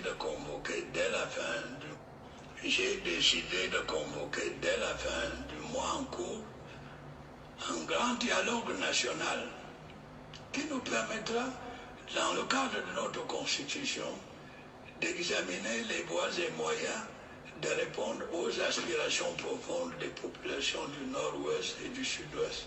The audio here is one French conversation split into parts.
de convoquer dès la fin j'ai décidé de convoquer dès la fin du mois en cours un grand dialogue national qui nous permettra, dans le cadre de notre Constitution, d'examiner les voies et moyens de répondre aux aspirations profondes des populations du Nord-Ouest et du Sud-Ouest.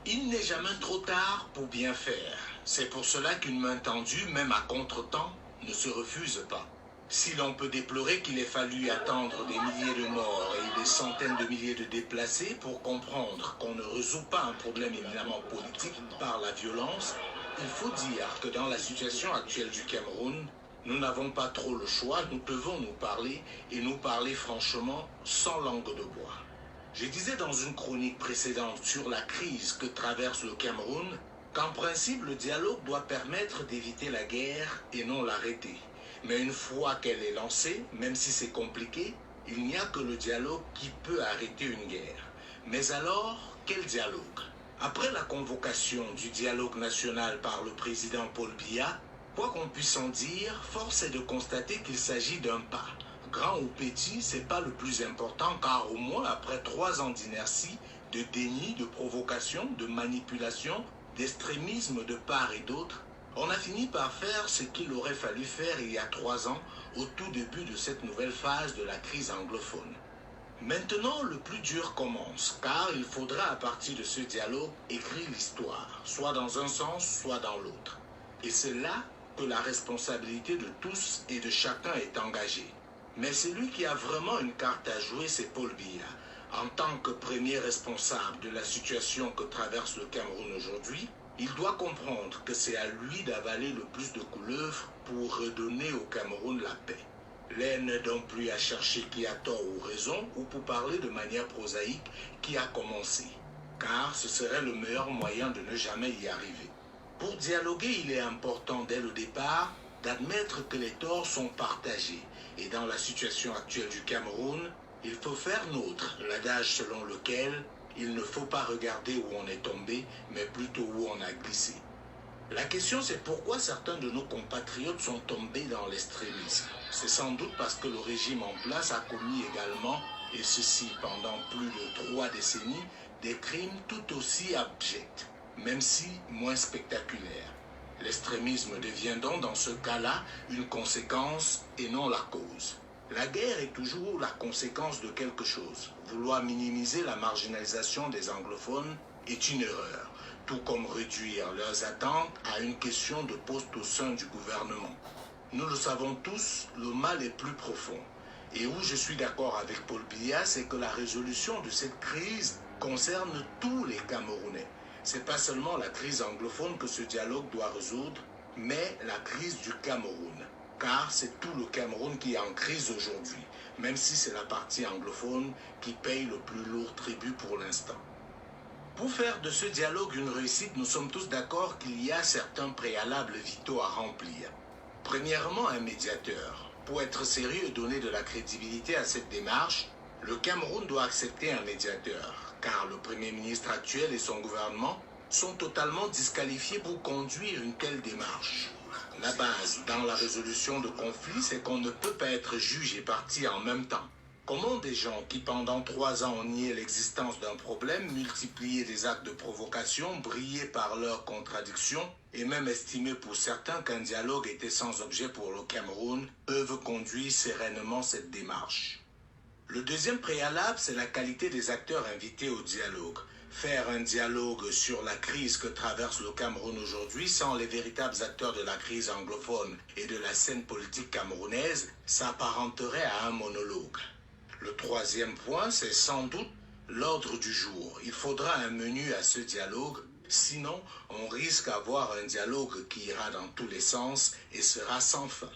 Il n'est jamais trop tard pour bien faire. C'est pour cela qu'une main tendue, même à contre-temps, ne se refuse pas. Si l'on peut déplorer qu'il ait fallu attendre des milliers de morts et des centaines de milliers de déplacés pour comprendre qu'on ne résout pas un problème éminemment politique par la violence, il faut dire que dans la situation actuelle du Cameroun, nous n'avons pas trop le choix, nous devons nous parler et nous parler franchement sans langue de bois. Je disais dans une chronique précédente sur la crise que traverse le Cameroun qu'en principe le dialogue doit permettre d'éviter la guerre et non l'arrêter. Mais une fois qu'elle est lancée, même si c'est compliqué, il n'y a que le dialogue qui peut arrêter une guerre. Mais alors, quel dialogue? Après la convocation du dialogue national par le président Paul Biya, quoi qu'on puisse en dire, force est de constater qu'il s'agit d'un pas. Grand ou petit, c'est pas le plus important car au moins après 3 ans d'inertie, de déni, de provocation, de manipulation, d'extrémisme de part et d'autre, on a fini par faire ce qu'il aurait fallu faire il y a 3 ans au tout début de cette nouvelle phase de la crise anglophone. Maintenant, le plus dur commence, car il faudra à partir de ce dialogue écrire l'histoire, soit dans un sens, soit dans l'autre. Et c'est là que la responsabilité de tous et de chacun est engagée. Mais celui qui a vraiment une carte à jouer, c'est Paul Biya. En tant que premier responsable de la situation que traverse le Cameroun aujourd'hui, il doit comprendre que c'est à lui d'avaler le plus de couleuvres pour redonner au Cameroun la paix. L'aide n'est donc plus à chercher qui a tort ou raison, ou pour parler de manière prosaïque, qui a commencé. Car ce serait le meilleur moyen de ne jamais y arriver. Pour dialoguer, il est important dès le départ d'admettre que les torts sont partagés. Et dans la situation actuelle du Cameroun, il faut faire nôtre l'adage selon lequel il ne faut pas regarder où on est tombé, mais plutôt où on a glissé. La question c'est pourquoi certains de nos compatriotes sont tombés dans l'extrémisme. C'est sans doute parce que le régime en place a commis également, et ceci pendant plus de 3 décennies, des crimes tout aussi abjects, même si moins spectaculaires. L'extrémisme devient donc dans ce cas-là une conséquence et non la cause. La guerre est toujours la conséquence de quelque chose. Vouloir minimiser la marginalisation des anglophones est une erreur, tout comme réduire leurs attentes à une question de poste au sein du gouvernement. Nous le savons tous, le mal est plus profond. Et où je suis d'accord avec Paul Biya, c'est que la résolution de cette crise concerne tous les Camerounais. C'est pas seulement la crise anglophone que ce dialogue doit résoudre, mais la crise du Cameroun. Car c'est tout le Cameroun qui est en crise aujourd'hui, même si c'est la partie anglophone qui paye le plus lourd tribut pour l'instant. Pour faire de ce dialogue une réussite, nous sommes tous d'accord qu'il y a certains préalables vitaux à remplir. Premièrement, un médiateur. Pour être sérieux et donner de la crédibilité à cette démarche, le Cameroun doit accepter un médiateur, car le Premier ministre actuel et son gouvernement sont totalement disqualifiés pour conduire une telle démarche. La base dans la résolution de conflits, c'est qu'on ne peut pas être juge et partie en même temps. Comment des gens qui pendant 3 ans ont nié l'existence d'un problème, multiplié des actes de provocation, brillé par leurs contradictions, et même estimé pour certains qu'un dialogue était sans objet pour le Cameroun, peuvent conduire sereinement cette démarche? Le deuxième préalable, c'est la qualité des acteurs invités au dialogue. Faire un dialogue sur la crise que traverse le Cameroun aujourd'hui sans les véritables acteurs de la crise anglophone et de la scène politique camerounaise s'apparenterait à un monologue. Le troisième point, c'est sans doute l'ordre du jour. Il faudra un menu à ce dialogue, sinon on risque d'avoir un dialogue qui ira dans tous les sens et sera sans fin.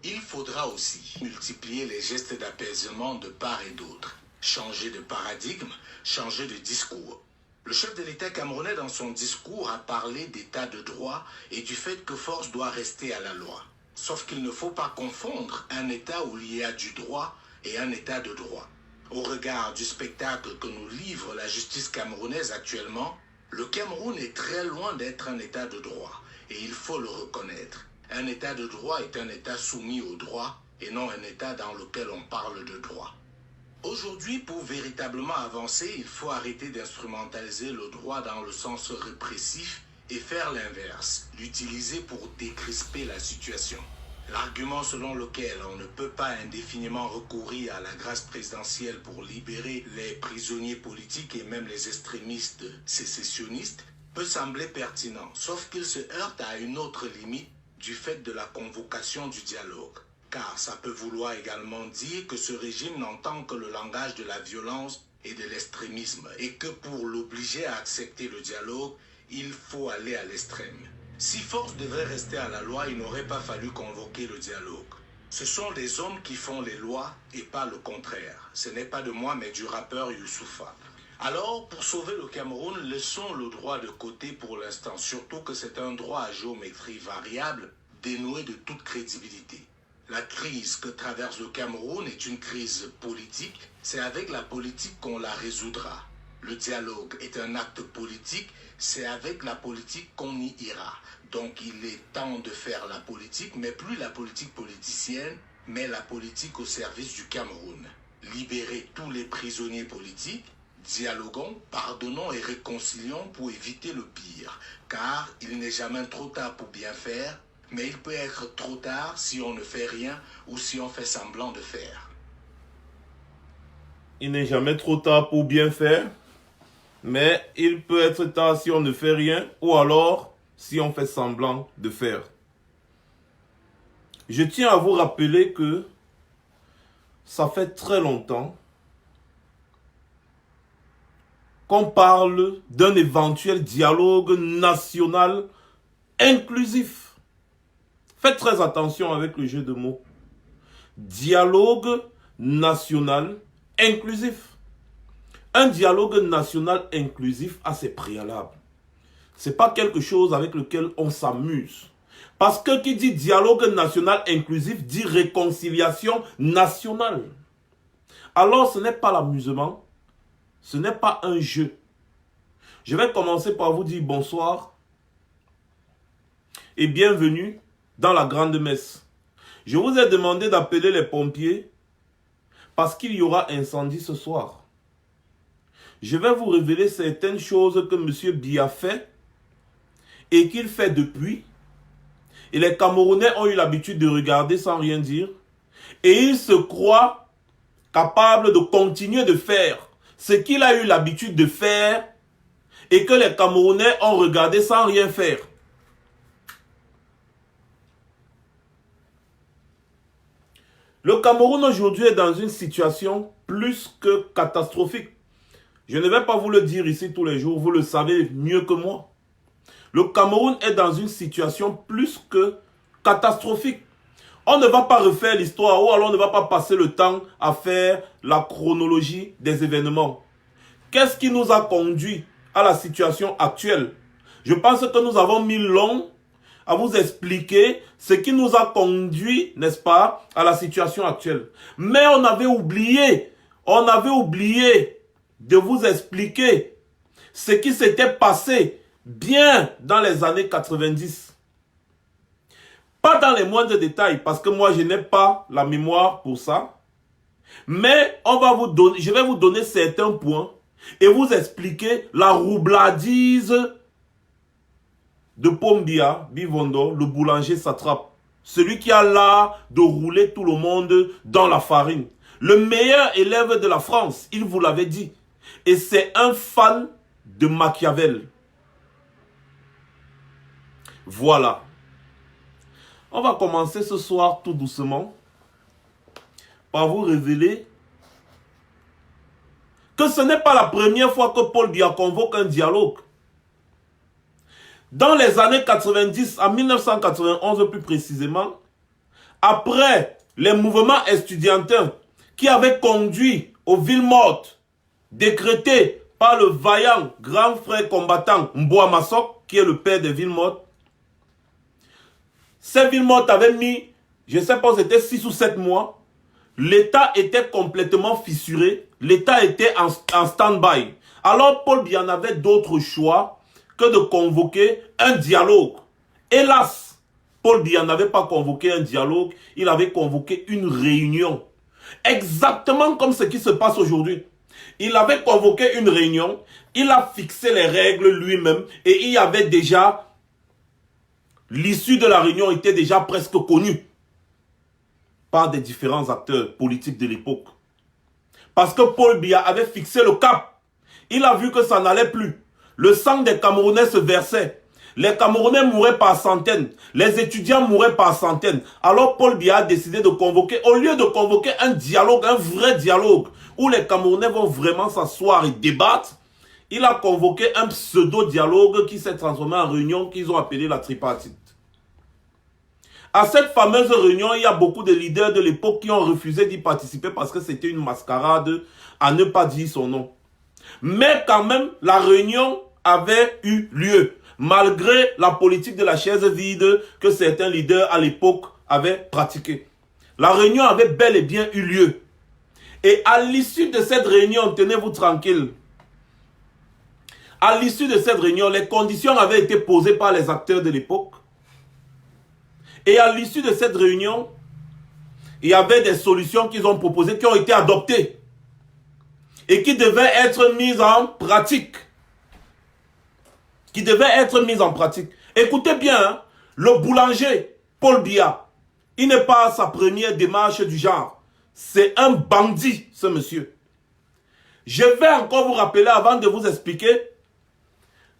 Il faudra aussi multiplier les gestes d'apaisement de part et d'autre. Changer de paradigme, changer de discours. Le chef de l'État camerounais dans son discours a parlé d'état de droit et du fait que force doit rester à la loi. Sauf qu'il ne faut pas confondre un État où il y a du droit et un État de droit. Au regard du spectacle que nous livre la justice camerounaise actuellement, le Cameroun est très loin d'être un État de droit et il faut le reconnaître. Un État de droit est un État soumis au droit et non un État dans lequel on parle de droit. Aujourd'hui, pour véritablement avancer, il faut arrêter d'instrumentaliser le droit dans le sens répressif et faire l'inverse, l'utiliser pour décrisper la situation. L'argument selon lequel on ne peut pas indéfiniment recourir à la grâce présidentielle pour libérer les prisonniers politiques et même les extrémistes sécessionnistes peut sembler pertinent, sauf qu'il se heurte à une autre limite du fait de la convocation du dialogue. Car ça peut vouloir également dire que ce régime n'entend que le langage de la violence et de l'extrémisme et que pour l'obliger à accepter le dialogue, il faut aller à l'extrême. Si force devait rester à la loi, il n'aurait pas fallu convoquer le dialogue. Ce sont les hommes qui font les lois et pas le contraire. Ce n'est pas de moi mais du rappeur Youssoupha. Alors, pour sauver le Cameroun, laissons le droit de côté pour l'instant, surtout que c'est un droit à géométrie variable, dénué de toute crédibilité. La crise que traverse le Cameroun est une crise politique, c'est avec la politique qu'on la résoudra. Le dialogue est un acte politique, c'est avec la politique qu'on y ira. Donc il est temps de faire la politique, mais plus la politique politicienne, mais la politique au service du Cameroun. Libérer tous les prisonniers politiques, dialoguons, pardonnons et réconcilions pour éviter le pire, car il n'est jamais trop tard pour bien faire, mais il peut être trop tard si on ne fait rien ou si on fait semblant de faire. Il n'est jamais trop tard pour bien faire, mais il peut être tard si on ne fait rien ou alors si on fait semblant de faire. Je tiens à vous rappeler que ça fait très longtemps qu'on parle d'un éventuel dialogue national inclusif. Faites très attention avec le jeu de mots. Dialogue national inclusif. Un dialogue national inclusif a ses préalables. Ce n'est pas quelque chose avec lequel on s'amuse. Parce que qui dit dialogue national inclusif dit réconciliation nationale. Alors ce n'est pas l'amusement, ce n'est pas un jeu. Je vais commencer par vous dire bonsoir et bienvenue dans la grande messe. Je vous ai demandé d'appeler les pompiers parce qu'il y aura incendie ce soir. Je vais vous révéler certaines choses que M. Biya fait et qu'il fait depuis. Et les Camerounais ont eu l'habitude de regarder sans rien dire. Et il se croit capable de continuer de faire ce qu'il a eu l'habitude de faire et que les Camerounais ont regardé sans rien faire. Le Cameroun aujourd'hui est dans une situation plus que catastrophique. Je ne vais pas vous le dire ici tous les jours, vous le savez mieux que moi. Le Cameroun est dans une situation plus que catastrophique. On ne va pas refaire l'histoire ou alors on ne va pas passer le temps à faire la chronologie des événements. Qu'est-ce qui nous a conduit à la situation actuelle? Je pense que nous avons mis long à vous expliquer ce qui nous a conduit, n'est-ce pas, à la situation actuelle. Mais on avait oublié de vous expliquer ce qui s'était passé bien dans les années 90. Pas dans les moindres détails, parce que moi je n'ai pas la mémoire pour ça. Mais je vais vous donner certains points et vous expliquer la roubladise de Paul Biya Bivondo, le boulanger satrape. Celui qui a l'art de rouler tout le monde dans la farine. Le meilleur élève de la France, il vous l'avait dit. Et c'est un fan de Machiavel. Voilà. On va commencer ce soir tout doucement par vous révéler que ce n'est pas la première fois que Paul Biya convoque un dialogue. Dans les années 90, en 1991 plus précisément, après les mouvements estudiantins qui avaient conduit aux villes mortes décrétées par le vaillant grand frère combattant Mboa Massok, qui est le père des villes mortes, ces villes mortes avaient mis, je ne sais pas, c'était 6 ou 7 mois. L'État était complètement fissuré. L'État était en stand-by. Alors Paul Biya n'avait d'autre choix que de convoquer un dialogue. Hélas, Paul Biya n'avait pas convoqué un dialogue, il avait convoqué une réunion. Exactement comme ce qui se passe aujourd'hui. Il avait convoqué une réunion, il a fixé les règles lui-même et il y avait déjà, l'issue de la réunion était déjà presque connue par des différents acteurs politiques de l'époque. Parce que Paul Biya avait fixé le cap. Il a vu que ça n'allait plus. Le sang des Camerounais se versait. Les Camerounais mouraient par centaines. Les étudiants mouraient par centaines. Alors Paul Biya a décidé de convoquer, au lieu de convoquer un dialogue, un vrai dialogue, où les Camerounais vont vraiment s'asseoir et débattre, il a convoqué un pseudo-dialogue qui s'est transformé en réunion qu'ils ont appelé la tripartite. À cette fameuse réunion, il y a beaucoup de leaders de l'époque qui ont refusé d'y participer parce que c'était une mascarade à ne pas dire son nom. Mais quand même, la réunion avait eu lieu, malgré la politique de la chaise vide que certains leaders à l'époque avaient pratiquée. La réunion avait bel et bien eu lieu. Et à l'issue de cette réunion, tenez-vous tranquille, à l'issue de cette réunion, les conditions avaient été posées par les acteurs de l'époque. Et à l'issue de cette réunion, il y avait des solutions qu'ils ont proposées, qui ont été adoptées et qui devaient être mises en pratique. Écoutez bien, hein, le boulanger, Paul Biya, il n'est pas à sa première démarche du genre. C'est un bandit, ce monsieur. Je vais encore vous rappeler, avant de vous expliquer,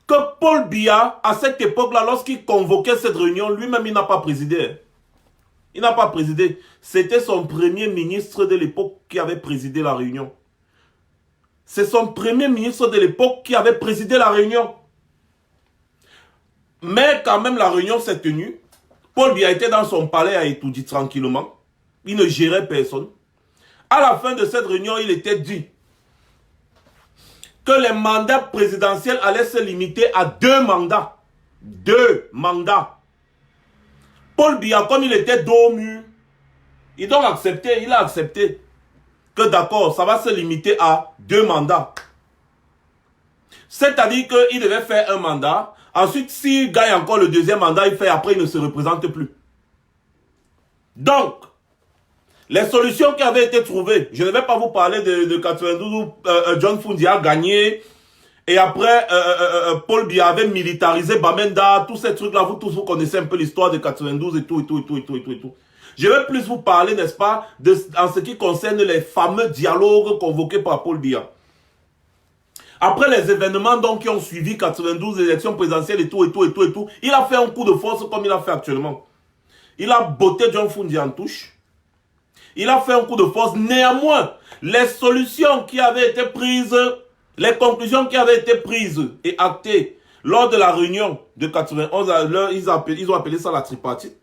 que Paul Biya, à cette époque-là, lorsqu'il convoquait cette réunion, lui-même, il n'a pas présidé. Il n'a pas présidé. C'était son premier ministre de l'époque qui avait présidé la réunion. C'est son premier ministre de l'époque qui avait présidé la réunion. Mais quand même, la réunion s'est tenue. Paul Biya était dans son palais à étudier tranquillement. Il ne gérait personne. À la fin de cette réunion, il était dit que les mandats présidentiels allaient se limiter à 2 mandats. 2 mandats. Paul Biya, comme il était dos au mur, il a accepté que d'accord, ça va se limiter à 2 mandats. C'est-à-dire qu'il devait faire un mandat. Ensuite, s'il gagne encore le 2e mandat, il fait après, il ne se représente plus. Donc, les solutions qui avaient été trouvées, je ne vais pas vous parler de 92 où John Fundi a gagné et après Paul Biya avait militarisé Bamenda, tous ces trucs-là, vous tous vous connaissez un peu l'histoire de 92 et tout. Je vais plus vous parler, n'est-ce pas, en ce qui concerne les fameux dialogues convoqués par Paul Biya. Après les événements donc qui ont suivi 92, élections présidentielles et tout, il a fait un coup de force comme il a fait actuellement. Il a botté John Fundi en touche. Il a fait un coup de force. Néanmoins, les solutions qui avaient été prises, les conclusions qui avaient été prises et actées lors de la réunion de 91, ils ont appelé ça la tripartite,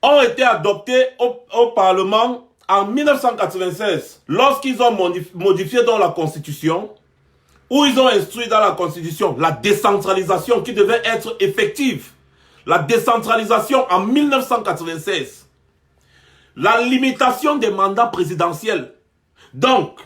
ont été adoptées au Parlement en 1996, lorsqu'ils ont modifié dans la Constitution, où ils ont instruit dans la Constitution la décentralisation qui devait être effective. La décentralisation en 1996. La limitation des mandats présidentiels. Donc,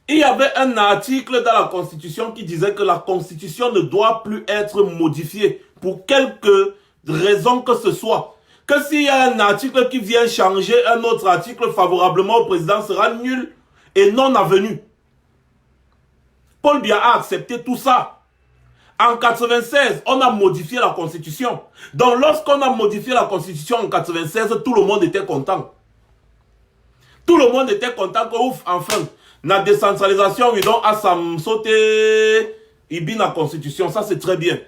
il y avait un article dans la Constitution qui disait que la Constitution ne doit plus être modifiée pour quelque raison que ce soit. Que s'il y a un article qui vient changer un autre article favorablement au président, sera nul et non avenu. Paul Biya a accepté tout ça. En 96, on a modifié la Constitution. Donc, lorsqu'on a modifié la Constitution en 96, tout le monde était content. Tout le monde était content que, ouf, enfin, la décentralisation, oui, donc, à sauter, il bin la Constitution, ça c'est très bien.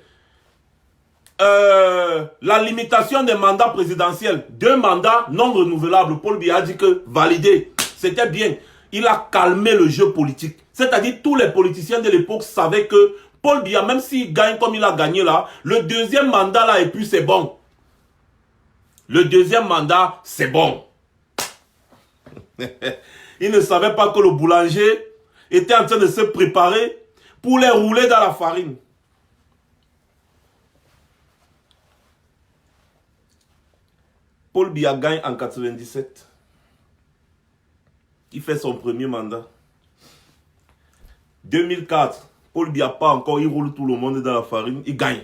La limitation des mandats présidentiels, 2 mandats non renouvelables, Paul Biya a dit que validé, c'était bien. Il a calmé le jeu politique. C'est-à-dire, tous les politiciens de l'époque savaient que Paul Biya, même s'il gagne comme il a gagné là, le 2e mandat là, et puis c'est bon. Le 2e mandat, c'est bon. Il ne savait pas que le boulanger était en train de se préparer pour les rouler dans la farine. Paul Biya gagne en 97. Il fait son premier mandat. 2004, Paul Biya pas encore, il roule tout le monde dans la farine, il gagne.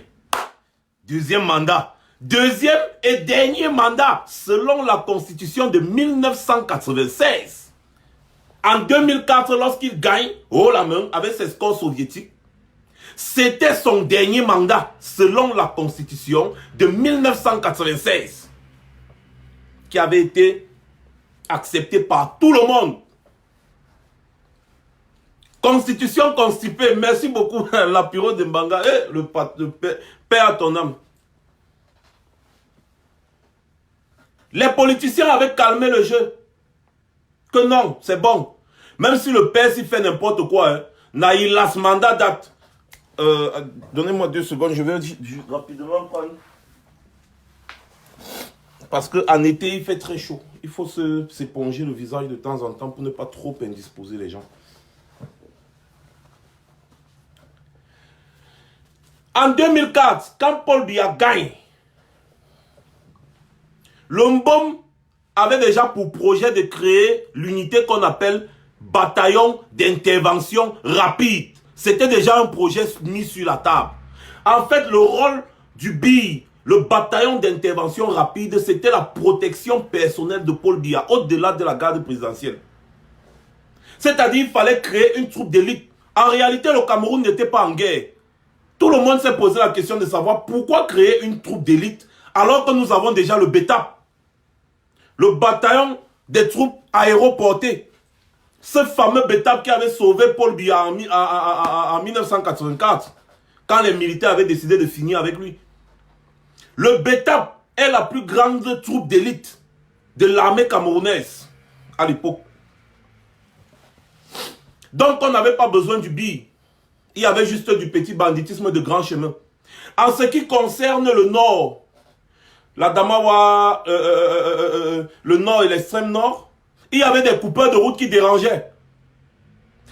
Deuxième mandat. Deuxième et dernier mandat, selon la constitution de 1996. En 2004, lorsqu'il gagne, haut la main, avec ses scores soviétiques, c'était son dernier mandat, selon la constitution de 1996, qui avait été accepté par tout le monde. Constitution constipée, merci beaucoup, la Piro de Mbanga, et le père à ton âme. Les politiciens avaient calmé le jeu. Que non, c'est bon. Même si le père s'y fait n'importe quoi, hein, Naïlas mandat date. Donnez-moi 2 secondes, je vais rapidement prendre. Parce qu'en été, il fait très chaud. Il faut s'éponger le visage de temps en temps pour ne pas trop indisposer les gens. En 2004, quand Paul Biya gagne, Lombom avait déjà pour projet de créer l'unité qu'on appelle bataillon d'intervention rapide. C'était déjà un projet mis sur la table. En fait, le rôle du BI, le bataillon d'intervention rapide, c'était la protection personnelle de Paul Biya, au-delà de la garde présidentielle. C'est-à-dire qu'il fallait créer une troupe d'élite. En réalité, le Cameroun n'était pas en guerre. Tout le monde s'est posé la question de savoir pourquoi créer une troupe d'élite alors que nous avons déjà le BETAP, le bataillon des troupes aéroportées. Ce fameux BETAP qui avait sauvé Paul Biya en 1984, quand les militaires avaient décidé de finir avec lui. Le BETAP est la plus grande troupe d'élite de l'armée camerounaise à l'époque. Donc on n'avait pas besoin du BI. Il y avait juste du petit banditisme de grand chemin. En ce qui concerne le nord, la Damawa, le nord et l'extrême nord, il y avait des coupeurs de route qui dérangeaient.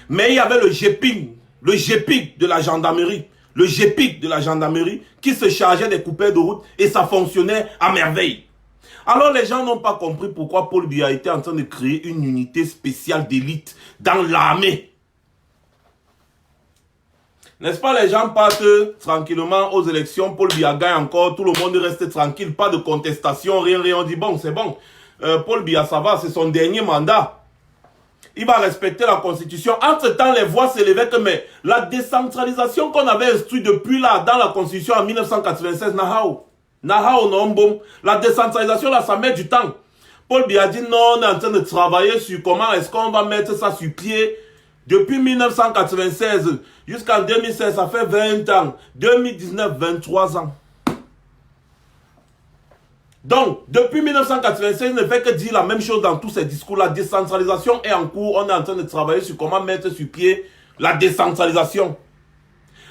Mais il y avait le GEPIC de la gendarmerie, le GEPIC de la gendarmerie qui se chargeait des coupeurs de route et ça fonctionnait à merveille. Alors les gens n'ont pas compris pourquoi Paul Biya était en train de créer une unité spéciale d'élite dans l'armée. N'est-ce pas, les gens partent tranquillement aux élections, Paul Biya gagne encore, tout le monde reste tranquille, pas de contestation, rien, on dit bon, c'est bon. Paul Biya, ça va, c'est son dernier mandat. Il va respecter la constitution. Entre-temps, les voix s'élevaient que, mais la décentralisation qu'on avait instruite depuis là, dans la constitution en 1996, Nahao, non, la décentralisation là, ça met du temps. Paul Biya dit non, on est en train de travailler sur comment est-ce qu'on va mettre ça sur pied. Depuis 1996 jusqu'en 2016, ça fait 20 ans. 2019, 23 ans. Donc, depuis 1996, il ne fait que dire la même chose dans tous ces discours. La décentralisation est en cours. On est en train de travailler sur comment mettre sur pied la décentralisation.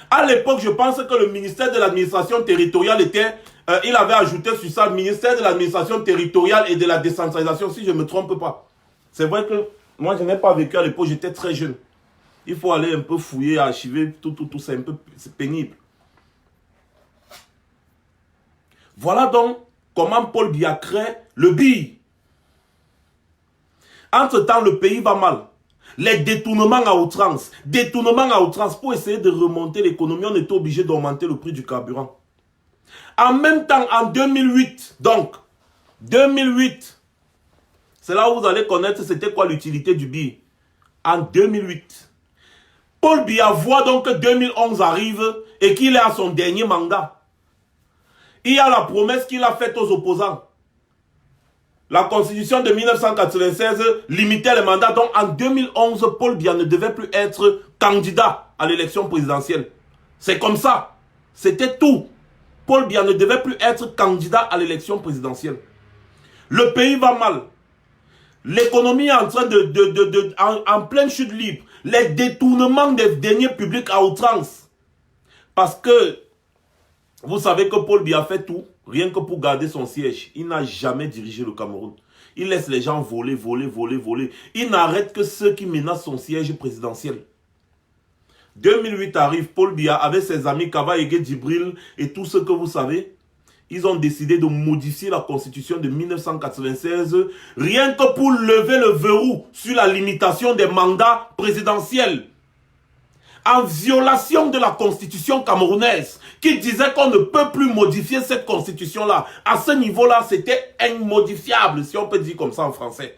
À l'époque, je pense que le ministère de l'administration territoriale était... il avait ajouté sur ça, le ministère de l'administration territoriale et de la décentralisation, si je ne me trompe pas. C'est vrai que moi, je n'ai pas vécu à l'époque, j'étais très jeune. Il faut aller un peu fouiller, archiver, tout, c'est un peu pénible. Voilà donc comment Paul Biya crée le BI. Entre-temps, le pays va mal. Les détournements à outrance. Pour essayer de remonter l'économie, on était obligé d'augmenter le prix du carburant. En même temps, en 2008, donc, 2008, c'est là où vous allez connaître c'était quoi l'utilité du BI. En 2008, Paul Biya voit donc que 2011 arrive et qu'il est à son dernier mandat. Il y a la promesse qu'il a faite aux opposants. La constitution de 1996 limitait les mandats. Donc en 2011, Paul Biya ne devait plus être candidat à l'élection présidentielle. C'est comme ça. C'était tout. Paul Biya ne devait plus être candidat à l'élection présidentielle. Le pays va mal. L'économie est en train en pleine chute libre. Les détournements des deniers publics à outrance. Parce que vous savez que Paul Biya fait tout, rien que pour garder son siège. Il n'a jamais dirigé le Cameroun. Il laisse les gens voler. Il n'arrête que ceux qui menacent son siège présidentiel. 2008 arrive, Paul Biya avec ses amis Kaba Ege Djibril et tous ceux que vous savez, ils ont décidé de modifier la constitution de 1996 rien que pour lever le verrou sur la limitation des mandats présidentiels. en violation de la constitution camerounaise, qui disait qu'on ne peut plus modifier cette constitution-là. À ce niveau-là, c'était immodifiable, si on peut dire comme ça en français.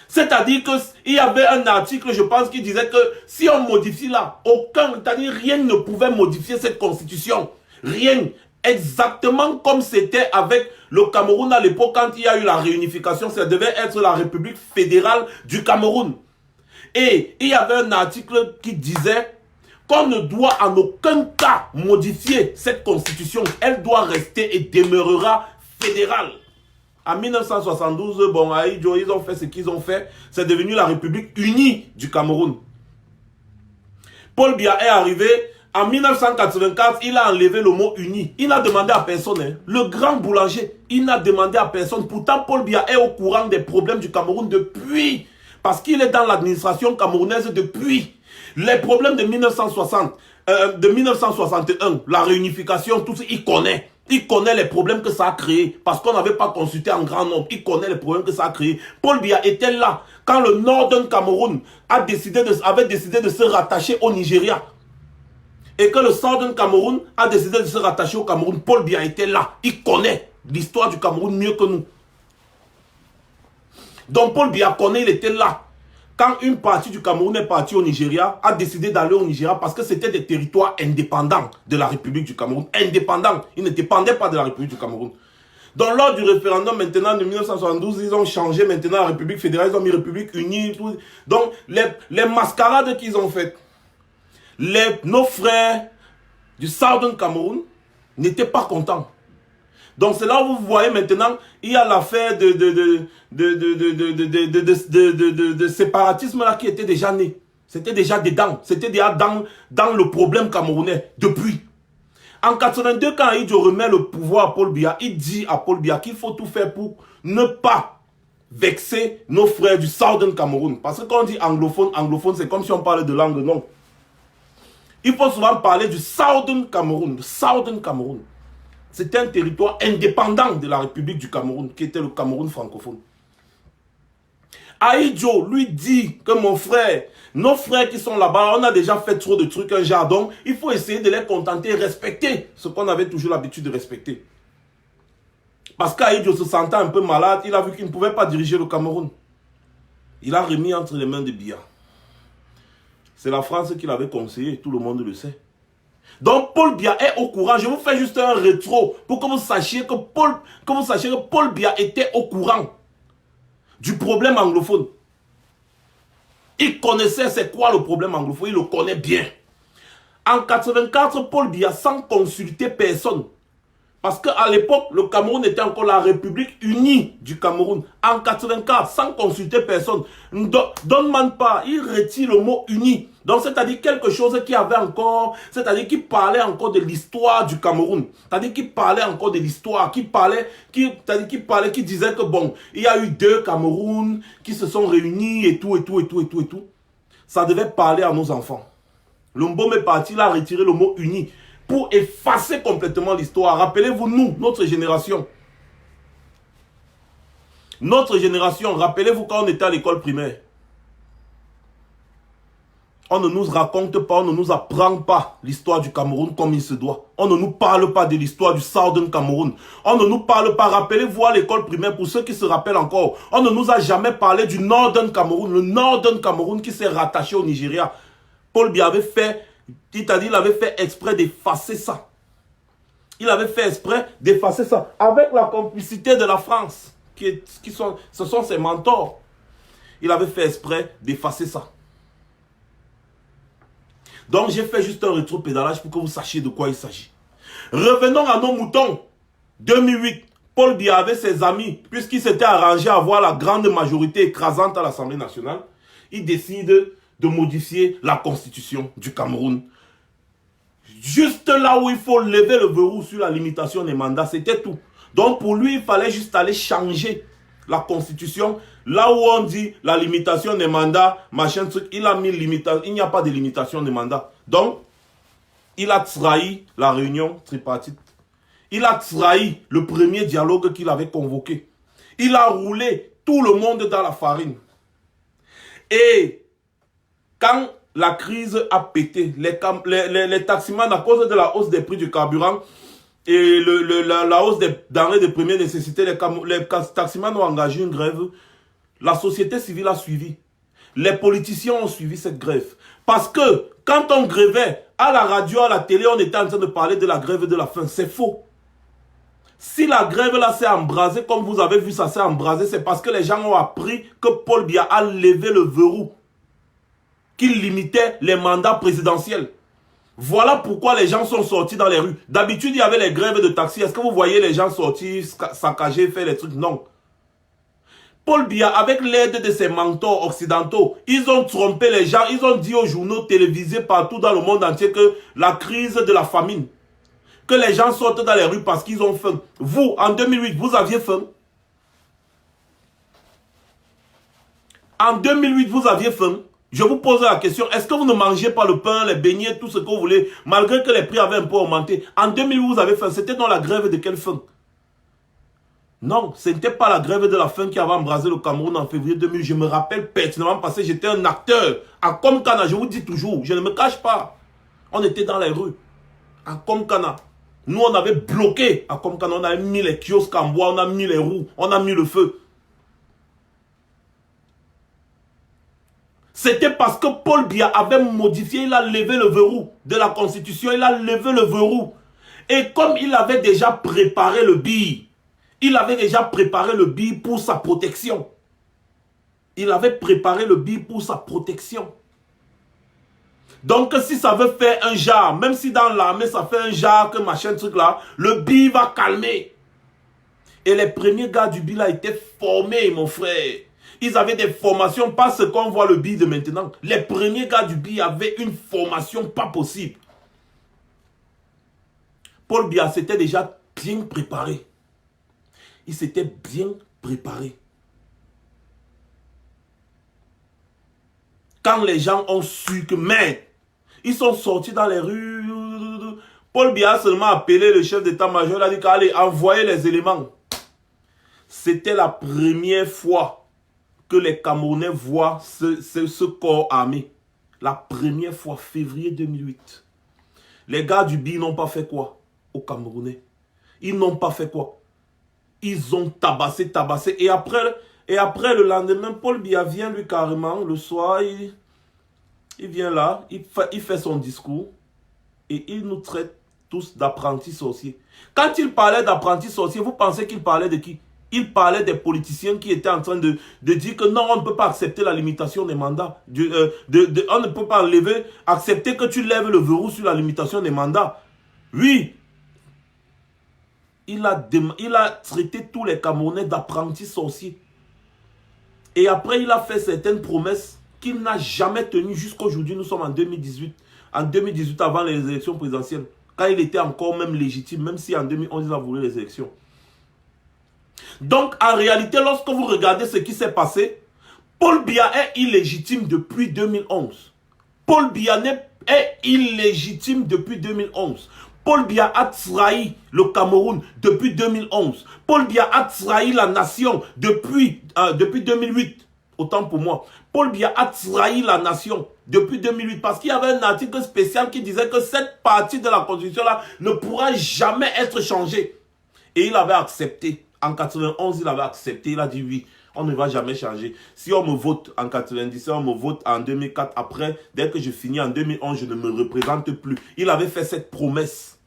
C'est-à-dire qu'il y avait un article, je pense, qui disait que si on modifie là, c'est-à-dire rien ne pouvait modifier cette constitution. Rien. Exactement comme c'était avec le Cameroun à l'époque, quand il y a eu la réunification, ça devait être la République fédérale du Cameroun. Et il y avait un article qui disait qu'on ne doit en aucun cas modifier cette constitution. Elle doit rester et demeurera fédérale. En 1972, bon, à Idjo, ils ont fait ce qu'ils ont fait. C'est devenu la République unie du Cameroun. Paul Biya est arrivé. En 1984, il a enlevé le mot uni. Il n'a demandé à personne. Hein. Le grand boulanger, il n'a demandé à personne. Pourtant, Paul Biya est au courant des problèmes du Cameroun depuis. Parce qu'il est dans l'administration camerounaise depuis. Les problèmes de 1960, de 1961, la réunification, tout ça, il connaît. Il connaît les problèmes que ça a créé. Parce qu'on n'avait pas consulté en grand nombre. Il connaît les problèmes que ça a créé. Paul Biya était là quand le Northern Cameroun avait décidé de se rattacher au Nigeria. Et que le Southern Cameroun a décidé de se rattacher au Cameroun. Paul Biya était là. Il connaît l'histoire du Cameroun mieux que nous. Donc Paul Biya connaît, il était là. Quand une partie du Cameroun est partie au Nigeria, a décidé d'aller au Nigeria parce que c'était des territoires indépendants de la République du Cameroun. Indépendants. Ils ne dépendaient pas de la République du Cameroun. Donc lors du référendum maintenant de 1972, ils ont changé maintenant la République fédérale, ils ont mis République unie. Tout. Donc les mascarades qu'ils ont faites, nos frères du Southern Cameroun n'étaient pas contents. Donc c'est là où vous voyez maintenant, il y a l'affaire de séparatisme là qui était déjà né. C'était déjà dedans. C'était déjà dans le problème camerounais depuis. En 82, quand Idjo remet le pouvoir à Paul Biya, il dit à Paul Biya qu'il faut tout faire pour ne pas vexer nos frères du Southern Cameroun. Parce que quand on dit anglophone, c'est comme si on parlait de langue, non. Il faut souvent parler du Southern Cameroun. Le Southern Cameroun. C'était un territoire indépendant de la République du Cameroun, qui était le Cameroun francophone. Aïdjo lui dit que mon frère, nos frères qui sont là-bas, on a déjà fait trop de trucs, un jardin. Il faut essayer de les contenter et respecter ce qu'on avait toujours l'habitude de respecter. Parce qu'Aïdjo se sentant un peu malade, il a vu qu'il ne pouvait pas diriger le Cameroun. Il a remis entre les mains de Biya. C'est la France qui l'avait conseillé, tout le monde le sait. Donc Paul Biya est au courant. Je vous fais juste un rétro pour que vous sachiez que Paul Biya était au courant du problème anglophone. Il connaissait c'est quoi le problème anglophone, il le connaît bien. En 84, Paul Biya, sans consulter personne, parce qu'à l'époque, le Cameroun était encore la République unie du Cameroun. En 84, sans consulter personne, ne demande pas, il retire le mot uni. Donc, c'est-à-dire quelque chose qui avait encore, c'est-à-dire qui parlait encore de l'histoire du Cameroun. C'est-à-dire qui parlait encore de l'histoire, qui disait que bon, il y a eu deux Camerouns qui se sont réunis et tout. Ça devait parler à nos enfants. Le Mbom est parti, il a retiré le mot uni pour effacer complètement l'histoire. Rappelez-vous, nous, notre génération. Notre génération, rappelez-vous quand on était à l'école primaire. On ne nous raconte pas, on ne nous apprend pas l'histoire du Cameroun comme il se doit. On ne nous parle pas de l'histoire du Southern Cameroun. On ne nous parle pas, rappelez-vous à l'école primaire, pour ceux qui se rappellent encore, on ne nous a jamais parlé du Northern Cameroun. Le Northern Cameroun qui s'est rattaché au Nigeria. Paul Biya avait fait, il avait fait exprès d'effacer ça. Il avait fait exprès d'effacer ça. Avec la complicité de la France, ce sont ses mentors. Il avait fait exprès d'effacer ça. Donc j'ai fait juste un rétro-pédalage pour que vous sachiez de quoi il s'agit. Revenons à nos moutons. 2008, Paul Biya avait ses amis, puisqu'il s'était arrangé à avoir la grande majorité écrasante à l'Assemblée nationale. Il décide de modifier la constitution du Cameroun. Juste là où il faut lever le verrou sur la limitation des mandats, c'était tout. Donc pour lui, il fallait juste aller changer la constitution. Là où on dit la limitation des mandats, machin truc, il a mis limitation. Il n'y a pas de limitation des mandats. Donc, il a trahi la réunion tripartite. Il a trahi le premier dialogue qu'il avait convoqué. Il a roulé tout le monde dans la farine. Et quand la crise a pété. Les taximans, à cause de la hausse des prix du carburant et la hausse des denrées de première nécessité, les taximans ont engagé une grève. La société civile a suivi. Les politiciens ont suivi cette grève. Parce que quand on grévait à la radio, à la télé, on était en train de parler de la grève de la faim. C'est faux. Si la grève là s'est embrasée, comme vous avez vu, ça s'est embrasé, c'est parce que les gens ont appris que Paul Biya a levé le verrou qui limitait les mandats présidentiels. Voilà pourquoi les gens sont sortis dans les rues. D'habitude, il y avait les grèves de taxi. Est-ce que vous voyez les gens sortir, saccager, faire les trucs? Non. Paul Biya, avec l'aide de ses mentors occidentaux, ils ont trompé les gens. Ils ont dit aux journaux télévisés partout dans le monde entier que la crise de la famine, que les gens sortent dans les rues parce qu'ils ont faim. Vous, en 2008, vous aviez faim? En 2008, vous aviez faim? Je vous pose la question, est-ce que vous ne mangez pas le pain, les beignets, tout ce que vous voulez, malgré que les prix avaient un peu augmenté? En 2008, vous avez faim. C'était dans la grève de quelle faim? Non, ce n'était pas la grève de la faim qui avait embrasé le Cameroun en février 2000. Je me rappelle pertinemment parce que j'étais un acteur. À Komkana, je vous dis toujours, je ne me cache pas. On était dans les rues. À Komkana. Nous, on avait bloqué à Komkana. On avait mis les kiosques en bois, on a mis les roues, on a mis le feu. C'était parce que Paul Biya avait modifié, il a levé le verrou de la Constitution, il a levé le verrou. Et comme il avait déjà préparé le billet, il avait déjà préparé le billet pour sa protection. Il avait préparé le billet pour sa protection. Donc si ça veut faire un jar, même si dans l'armée ça fait un jar, que machin truc là, le billet va calmer. Et les premiers gars du billet là étaient formés, mon frère. Ils avaient des formations, pas ce qu'on voit le billet de maintenant. Les premiers gars du billet avaient une formation pas possible. Paul Biya s'était déjà bien préparé. Il s'était bien préparé. Quand les gens ont su que, mais, ils sont sortis dans les rues. Paul Biya a seulement appelé le chef d'état-major. Il a dit qu'allez, envoyer les éléments. C'était la première fois que les Camerounais voient ce corps armé. La première fois, février 2008. Les gars du BI n'ont pas fait quoi aux Camerounais? Ils n'ont pas fait quoi? Ils ont tabassé. Et après le lendemain, Paul Biya vient lui carrément, le soir, il vient là, il fait son discours et il nous traite tous d'apprentis sorciers. Quand il parlait d'apprentis sorciers, vous pensez qu'il parlait de qui? Il parlait des politiciens qui étaient en train de dire que non, on ne peut pas accepter la limitation des mandats. On ne peut pas accepter que tu lèves le verrou sur la limitation des mandats. Oui. Il a traité tous les Camerounais d'apprentis sorciers. Et après, il a fait certaines promesses qu'il n'a jamais tenues jusqu'aujourd'hui. Nous sommes en 2018. En 2018, avant les élections présidentielles. Quand il était encore même légitime, même si en 2011, il a voulu les élections. Donc, en réalité, lorsque vous regardez ce qui s'est passé, Paul Biya est illégitime depuis 2011. Paul Biya est illégitime depuis 2011. Paul Biya a trahi le Cameroun depuis 2011. Paul Biya a trahi la nation depuis 2008. Autant pour moi. Paul Biya a trahi la nation depuis 2008 parce qu'il y avait un article spécial qui disait que cette partie de la Constitution-là ne pourra jamais être changée. Et il avait accepté. En 91, il avait accepté. Il a dit oui, on ne va jamais changer. Si on me vote en 97, on me vote en 2004. Après, dès que je finis en 2011, je ne me représente plus. Il avait fait cette promesse.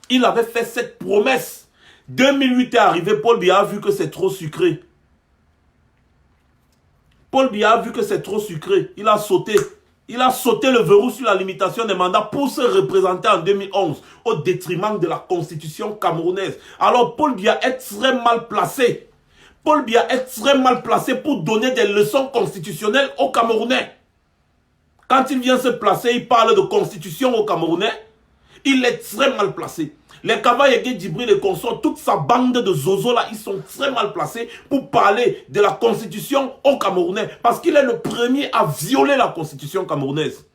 Il avait fait cette promesse. 2008 est arrivé, Paul Biya a vu que c'est trop sucré. Paul Biya a vu que c'est trop sucré. Il a sauté. Il a sauté le verrou sur la limitation des mandats pour se représenter en 2011 au détriment de la constitution camerounaise. Alors Paul Biya est très mal placé. Paul Biya est très mal placé pour donner des leçons constitutionnelles aux Camerounais. Quand il vient se placer, il parle de constitution aux Camerounais. Il est très mal placé. Les Kavayegué, Djibril et consorts, toute sa bande de zozo là, ils sont très mal placés pour parler de la constitution aux Camerounais. Parce qu'il est le premier à violer la constitution camerounaise.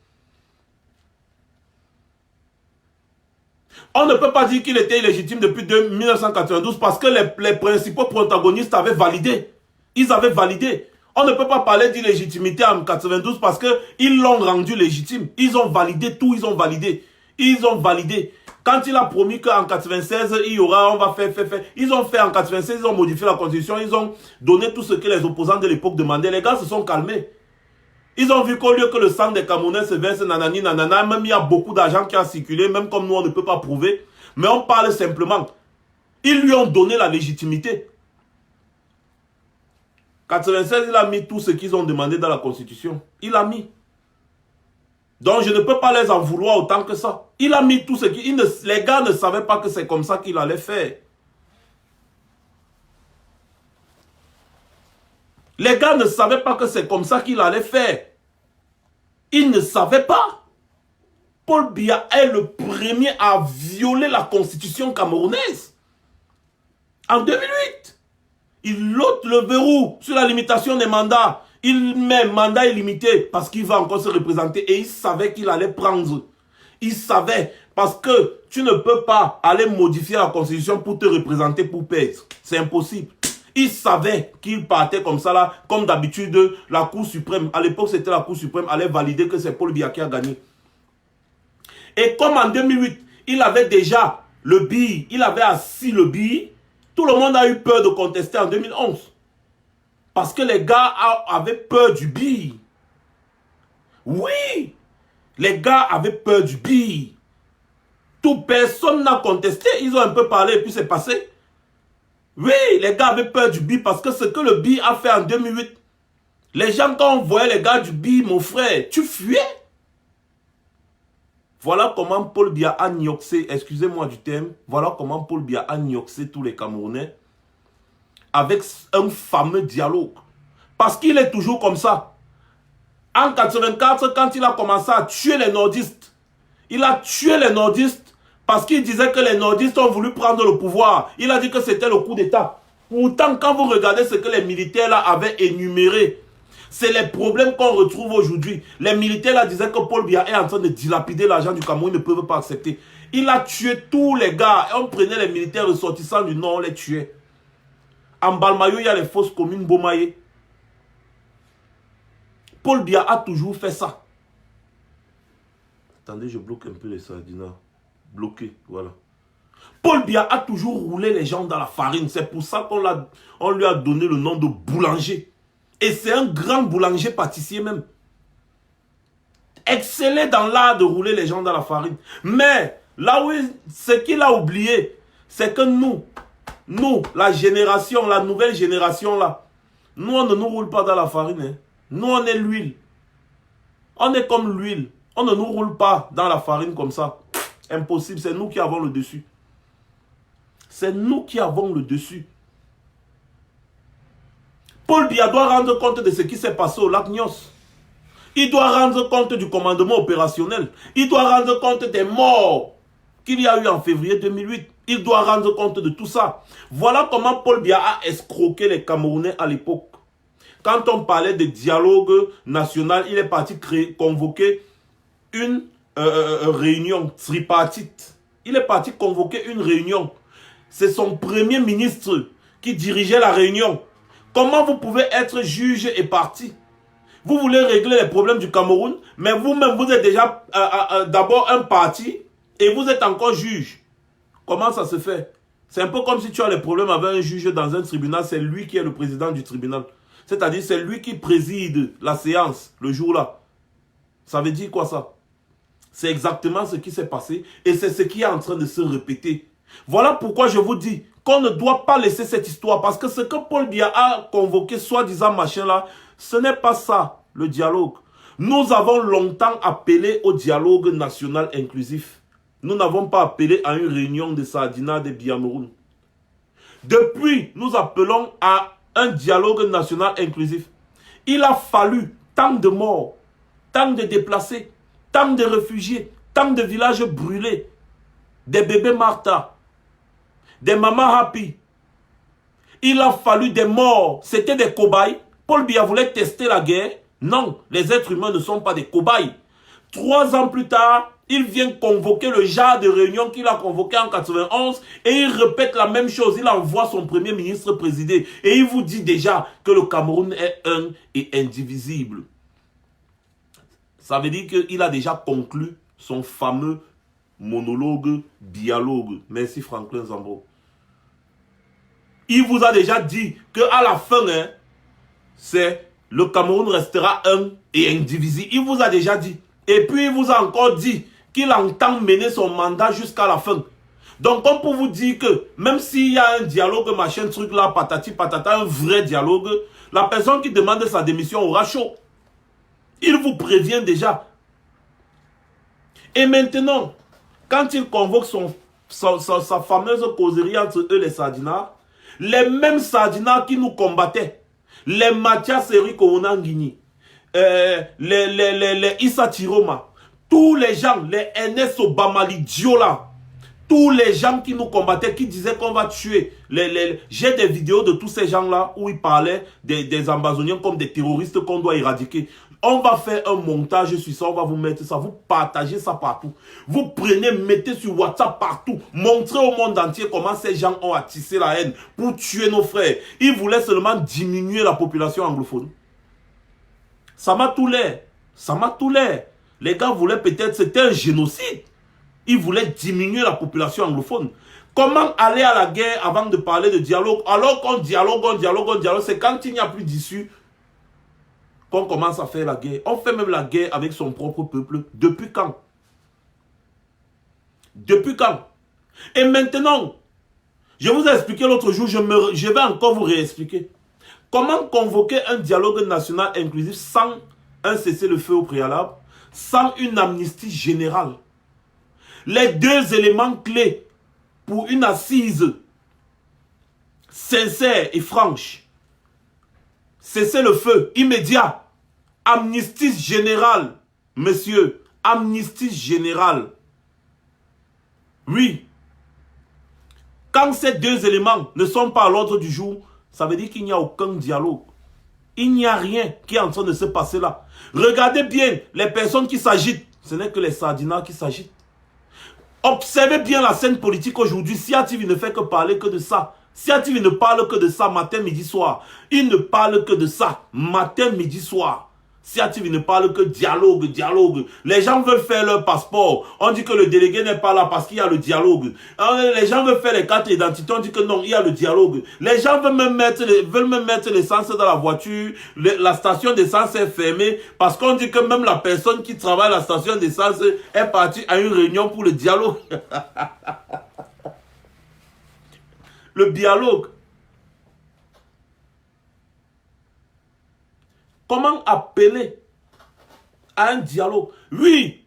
On ne peut pas dire qu'il était illégitime depuis 1992 parce que les principaux protagonistes avaient validé. Ils avaient validé. On ne peut pas parler d'illégitimité en 92 parce qu'ils l'ont rendu légitime. Ils ont validé tout, ils ont validé. Ils ont validé. Quand il a promis qu'en 96, il y aura, on va faire. Ils ont fait en 96, ils ont modifié la constitution, ils ont donné tout ce que les opposants de l'époque demandaient. Les gars se sont calmés. Ils ont vu qu'au lieu que le sang des Camerounais se verse nanani nanana, même il y a beaucoup d'argent qui a circulé, même comme nous on ne peut pas prouver. Mais on parle simplement. Ils lui ont donné la légitimité. 96, il a mis tout ce qu'ils ont demandé dans la constitution. Il a mis. Donc je ne peux pas les en vouloir autant que ça. Il a mis tout ce qui... Les gars ne savaient pas que c'est comme ça qu'il allait faire. Les gars ne savaient pas que c'est comme ça qu'il allait faire. Ils ne savaient pas. Paul Biya est le premier à violer la constitution camerounaise. En 2008. Il ôte le verrou sur la limitation des mandats. Il met mandat illimité parce qu'il va encore se représenter. Et il savait qu'il allait prendre. Il savait. Parce que tu ne peux pas aller modifier la constitution pour te représenter pour perdre. C'est impossible. Il savait qu'il partait comme ça là. Comme d'habitude, la Cour suprême. À l'époque, c'était la Cour suprême. Allait valider que c'est Paul Biya qui a gagné. Et comme en 2008, il avait déjà le billet. Il avait assis le billet. Tout le monde a eu peur de contester en 2011. Parce que les gars avaient peur du billet. Oui. Les gars avaient peur du billet. Tout personne n'a contesté. Ils ont un peu parlé et puis c'est passé. Oui, les gars avaient peur du billet parce que ce que le billet a fait en 2008. Les gens, quand on voyait les gars du billet, mon frère, tu fuyais. Voilà comment Paul Biya a nioxé, excusez-moi du terme, voilà comment Paul Biya a nioxé tous les Camerounais avec un fameux dialogue. Parce qu'il est toujours comme ça. En 84, quand il a commencé à tuer les nordistes, il a tué les nordistes parce qu'il disait que les nordistes ont voulu prendre le pouvoir. Il a dit que c'était le coup d'État. Pourtant, quand vous regardez ce que les militaires là avaient énuméré, c'est les problèmes qu'on retrouve aujourd'hui. Les militaires là disaient que Paul Biya est en train de dilapider l'argent du Cameroun, ils ne peuvent pas accepter. Il a tué tous les gars. Et on prenait les militaires ressortissants du Nord, on les tuait. En Balmayo, il y a les fausses communes Bomaye. Paul Biya a toujours fait ça. Attendez, je bloque un peu les sardines. Bloqué, voilà. Paul Biya a toujours roulé les gens dans la farine. C'est pour ça qu'on lui a donné le nom de boulanger. Et c'est un grand boulanger-pâtissier même. Excellé dans l'art de rouler les gens dans la farine. Mais, là où ce qu'il a oublié, c'est que nous, la génération, la nouvelle génération là, nous on ne nous roule pas dans la farine. Hein. Nous on est l'huile. On est comme l'huile. On ne nous roule pas dans la farine comme ça. Impossible, c'est nous qui avons le dessus. C'est nous qui avons le dessus. Paul Biya doit rendre compte de ce qui s'est passé au lac Nyos. Il doit rendre compte du commandement opérationnel. Il doit rendre compte des morts qu'il y a eu en février 2008. Il doit rendre compte de tout ça. Voilà comment Paul Biya a escroqué les Camerounais à l'époque. Quand on parlait de dialogue national, il est parti convoquer une réunion tripartite. Il est parti convoquer une réunion. C'est son premier ministre qui dirigeait la réunion. Comment vous pouvez être juge et parti? Vous voulez régler les problèmes du Cameroun, mais vous-même, vous êtes déjà d'abord un parti et vous êtes encore juge. Comment ça se fait? C'est un peu comme si tu as des problèmes avec un juge dans un tribunal, c'est lui qui est le président du tribunal. C'est-à-dire, c'est lui qui préside la séance le jour-là. Ça veut dire quoi ça? C'est exactement ce qui s'est passé et c'est ce qui est en train de se répéter. Voilà pourquoi je vous dis qu'on ne doit pas laisser cette histoire. Parce que ce que Paul Biya a convoqué, soi-disant machin là, ce n'est pas ça, le dialogue. Nous avons longtemps appelé au dialogue national inclusif. Nous n'avons pas appelé à une réunion de Sardina de Biameroun. Depuis, nous appelons à un dialogue national inclusif. Il a fallu tant de morts, tant de déplacés, tant de réfugiés, tant de villages brûlés, des bébés Martha, des mamans Happy. Il a fallu des morts. C'était des cobayes. Paul Biya voulait tester la guerre. Non, les êtres humains ne sont pas des cobayes. 3 ans plus tard, Il vient convoquer le genre de réunion qu'il a convoqué en 91 et il répète la même chose. Il envoie son premier ministre présider et il vous dit déjà que le Cameroun est un et indivisible. Ça veut dire qu'il a déjà conclu son fameux monologue, dialogue. Merci Franklin Zambo. Il vous a déjà dit qu'à la fin, c'est le Cameroun restera un et indivisible. Il vous a déjà dit. Et puis il vous a encore dit qu'il entend mener son mandat jusqu'à la fin. Donc, comme pour vous dire que même s'il y a un dialogue, machin, truc là, patati patata, un vrai dialogue, la personne qui demande sa démission aura chaud. Il vous prévient déjà. Et maintenant, quand il convoque sa fameuse causerie entre eux, les Sardinards, les mêmes Sardinards qui nous combattaient, les Mathias Eric Ounanguini, les Issa Tiroma, tous les gens, les NS Obamali Diola, tous les gens qui nous combattaient, qui disaient qu'on va tuer. J'ai des vidéos de tous ces gens-là où ils parlaient des Ambazoniens comme des terroristes qu'on doit éradiquer. On va faire un montage sur ça, on va vous mettre ça, vous partagez ça partout. Vous prenez, mettez sur WhatsApp partout. Montrez au monde entier comment ces gens ont attissé la haine pour tuer nos frères. Ils voulaient seulement diminuer la population anglophone. Ça m'a tout l'air. Ça m'a tout l'air. Les gars voulaient peut-être, c'était un génocide. Ils voulaient diminuer la population anglophone. Comment aller à la guerre avant de parler de dialogue? Alors qu'on dialogue, c'est quand il n'y a plus d'issue qu'on commence à faire la guerre. On fait même la guerre avec son propre peuple. Depuis quand? Depuis quand? Et maintenant, je vous ai expliqué l'autre jour, je vais encore vous réexpliquer. Comment convoquer un dialogue national inclusif sans un cessez-le-feu au préalable, sans une amnistie générale? Les deux éléments clés pour une assise sincère et franche. Cessez-le-feu immédiat. Amnistie générale, monsieur. Amnistie générale. Oui. Quand ces deux éléments ne sont pas à l'ordre du jour, ça veut dire qu'il n'y a aucun dialogue. Il n'y a rien qui est en train de se passer là. Regardez bien les personnes qui s'agitent. Ce n'est que les Sardinards qui s'agitent. Observez bien la scène politique aujourd'hui. Sia TV ne fait que parler que de ça. Sia TV ne parle que de ça matin, midi, soir. Il ne parle que de ça matin, midi, soir. Sia TV ne parle que dialogue, dialogue. Les gens veulent faire leur passeport. On dit que le délégué n'est pas là parce qu'il y a le dialogue. Les gens veulent faire les cartes d'identité. On dit que non, il y a le dialogue. Les gens veulent même mettre l'essence dans la voiture. La station d'essence est fermée parce qu'on dit que même la personne qui travaille à la station d'essence est partie à une réunion pour le dialogue. Le dialogue. Comment appeler à un dialogue? Oui,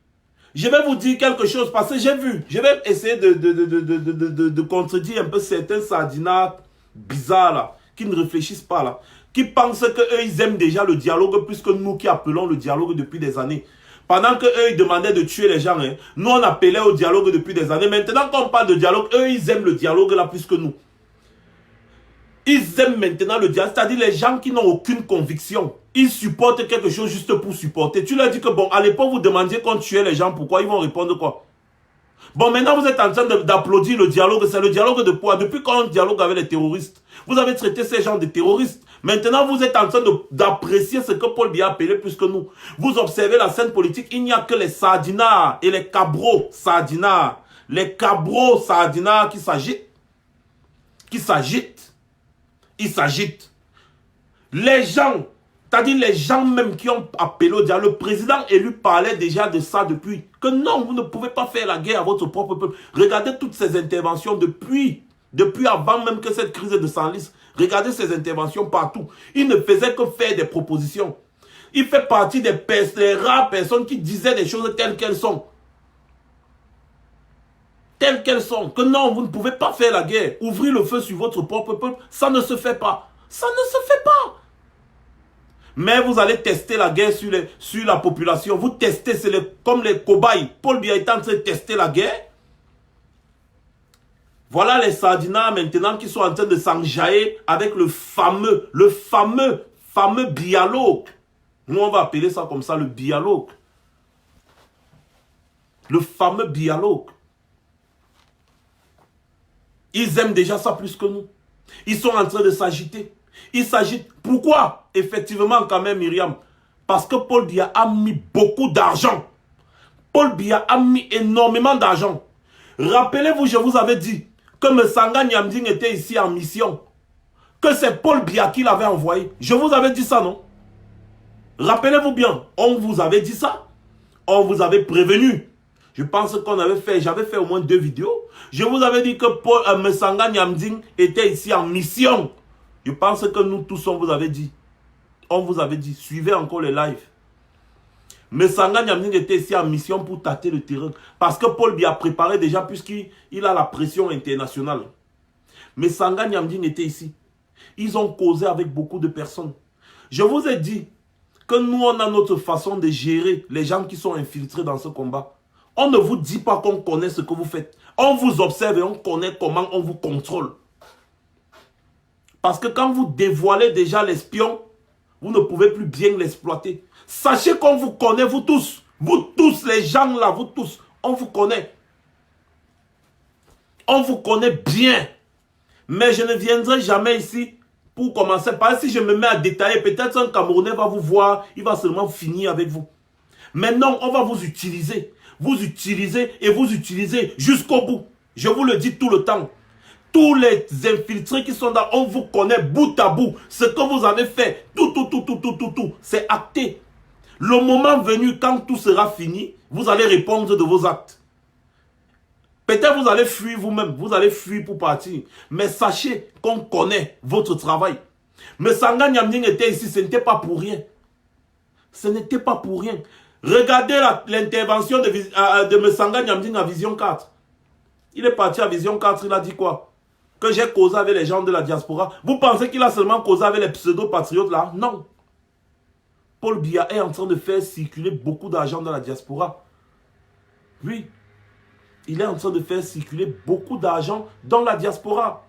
je vais vous dire quelque chose parce que j'ai vu. Je vais essayer de contredire un peu certains Sardinards bizarres là, qui ne réfléchissent pas là, qui pensent qu'eux ils aiment déjà le dialogue plus que nous qui appelons le dialogue depuis des années. Pendant qu'eux ils demandaient de tuer les gens, nous on appelait au dialogue depuis des années. Maintenant qu'on parle de dialogue, eux ils aiment le dialogue là plus que nous. Ils aiment maintenant le dialogue, c'est-à-dire les gens qui n'ont aucune conviction. Ils supportent quelque chose juste pour supporter. Tu leur dis que bon, à l'époque vous demandiez qu'on tuait les gens, pourquoi? Ils vont répondre quoi? Bon, maintenant vous êtes en train d'applaudir le dialogue. C'est le dialogue de quoi? Depuis quand on dialogue avec les terroristes? Vous avez traité ces gens de terroristes. Maintenant vous êtes en train d'apprécier ce que Paul Biya appelait plus que nous. Vous observez la scène politique, il n'y a que les Sardinards et les cabros Sardinards. Les cabros Sardinards qui s'agitent. Ils s'agitent. Les gens, c'est-à-dire les gens même qui ont appelé au dialogue, le président élu parlait déjà de ça depuis. Que non, vous ne pouvez pas faire la guerre à votre propre peuple. Regardez toutes ces interventions depuis avant même que cette crise de Senlis. Regardez ces interventions partout. Il ne faisait que faire des propositions. Il fait partie des rares personnes qui disaient des choses telles qu'elles sont. Telles qu'elles sont, que non, vous ne pouvez pas faire la guerre, ouvrir le feu sur votre propre peuple, ça ne se fait pas. Ça ne se fait pas. Mais vous allez tester la guerre sur la population. Vous testez, comme les cobayes. Paul Biya est en train de tester la guerre. Voilà les Sardinards maintenant qui sont en train de s'enjailler avec le fameux dialogue. Nous on va appeler ça comme ça, le dialogue. Le fameux dialogue. Ils aiment déjà ça plus que nous. Ils sont en train de s'agiter. Ils s'agitent. Pourquoi? Effectivement, quand même, Myriam. Parce que Paul Biya a mis beaucoup d'argent. Paul Biya a mis énormément d'argent. Rappelez-vous, je vous avais dit que Messanga Nyamding était ici en mission. Que c'est Paul Biya qui l'avait envoyé. Je vous avais dit ça, non? Rappelez-vous bien, on vous avait dit ça. On vous avait prévenu. Je pense qu'on avait fait, j'avais fait au moins 2 vidéos. Je vous avais dit que Paul Messanga Nyamding était ici en mission. Je pense que nous tous, on vous avait dit. On vous avait dit, suivez encore les lives. Messanga Nyamding était ici en mission pour tâter le terrain. Parce que Paul Biya préparé déjà, puisqu'il a la pression internationale. Messanga Nyamding était ici. Ils ont causé avec beaucoup de personnes. Je vous ai dit que nous, on a notre façon de gérer les gens qui sont infiltrés dans ce combat. On ne vous dit pas qu'on connaît ce que vous faites. On vous observe et on connaît comment on vous contrôle. Parce que quand vous dévoilez déjà l'espion, vous ne pouvez plus bien l'exploiter. Sachez qu'on vous connaît, vous tous. Vous tous, les gens là, vous tous. On vous connaît. On vous connaît bien. Mais je ne viendrai jamais ici pour commencer. Parce que si je me mets à détailler, peut-être un Camerounais va vous voir, il va seulement finir avec vous. Maintenant, on va vous utiliser. Vous utilisez et vous utilisez jusqu'au bout. Je vous le dis tout le temps. Tous les infiltrés qui sont là, on vous connaît bout à bout. Ce que vous avez fait, tout, c'est acté. Le moment venu, quand tout sera fini, vous allez répondre de vos actes. Peut-être vous allez fuir vous-même, vous allez fuir pour partir. Mais sachez qu'on connaît votre travail. Messanga Nyamding était ici, ce n'était pas pour rien. Ce n'était pas pour rien. Regardez l'intervention de Messanga Nyamding à Vision 4. Il est parti à Vision 4, il a dit quoi? Que j'ai causé avec les gens de la diaspora. Vous pensez qu'il a seulement causé avec les pseudo-patriotes là? Non. Paul Biya est en train de faire circuler beaucoup d'argent dans la diaspora. Oui. Il est en train de faire circuler beaucoup d'argent dans la diaspora.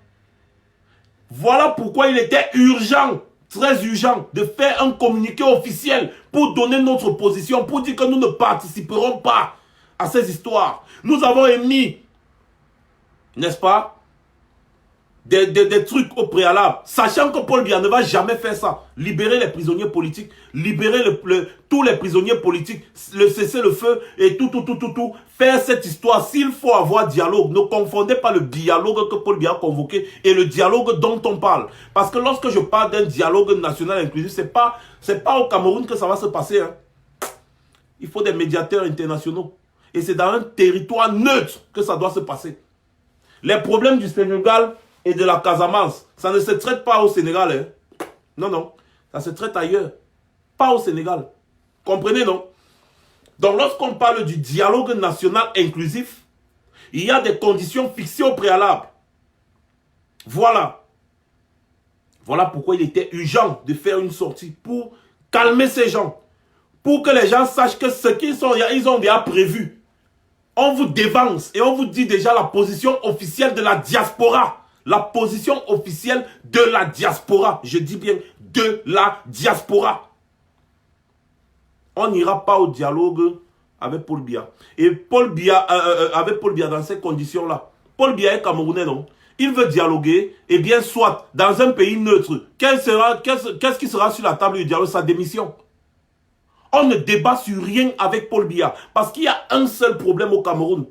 Voilà pourquoi il était urgent, très urgent, de faire un communiqué officiel pour donner notre position, pour dire que nous ne participerons pas à ces histoires. Nous avons émis, n'est-ce pas, des trucs au préalable, sachant que Paul Biya ne va jamais faire ça. Libérer les prisonniers politiques, libérer tous les prisonniers politiques, le cessez-le-feu et tout. Faire cette histoire, s'il faut avoir dialogue, ne confondez pas le dialogue que Paul Biya a convoqué et le dialogue dont on parle. Parce que lorsque je parle d'un dialogue national inclusif, c'est pas au Cameroun que ça va se passer. Hein. Il faut des médiateurs internationaux. Et c'est dans un territoire neutre que ça doit se passer. Les problèmes du Sénégal et de la Casamance, ça ne se traite pas au Sénégal. Hein. Non, ça se traite ailleurs. Pas au Sénégal. Comprenez, non? Donc, lorsqu'on parle du dialogue national inclusif, il y a des conditions fixées au préalable. Voilà. Voilà pourquoi il était urgent de faire une sortie pour calmer ces gens. Pour que les gens sachent que ce qu'ils ont déjà prévu. On vous dévance et on vous dit déjà la position officielle de la diaspora. La position officielle de la diaspora. Je dis bien de la diaspora. On n'ira pas au dialogue avec Paul Biya. Et Paul Biya, avec Paul Biya dans ces conditions-là. Paul Biya est Camerounais, non? Il veut dialoguer, et bien soit dans un pays neutre. Qu'est-ce qui sera sur la table du dialogue? Sa démission. On ne débat sur rien avec Paul Biya. Parce qu'il y a un seul problème au Cameroun.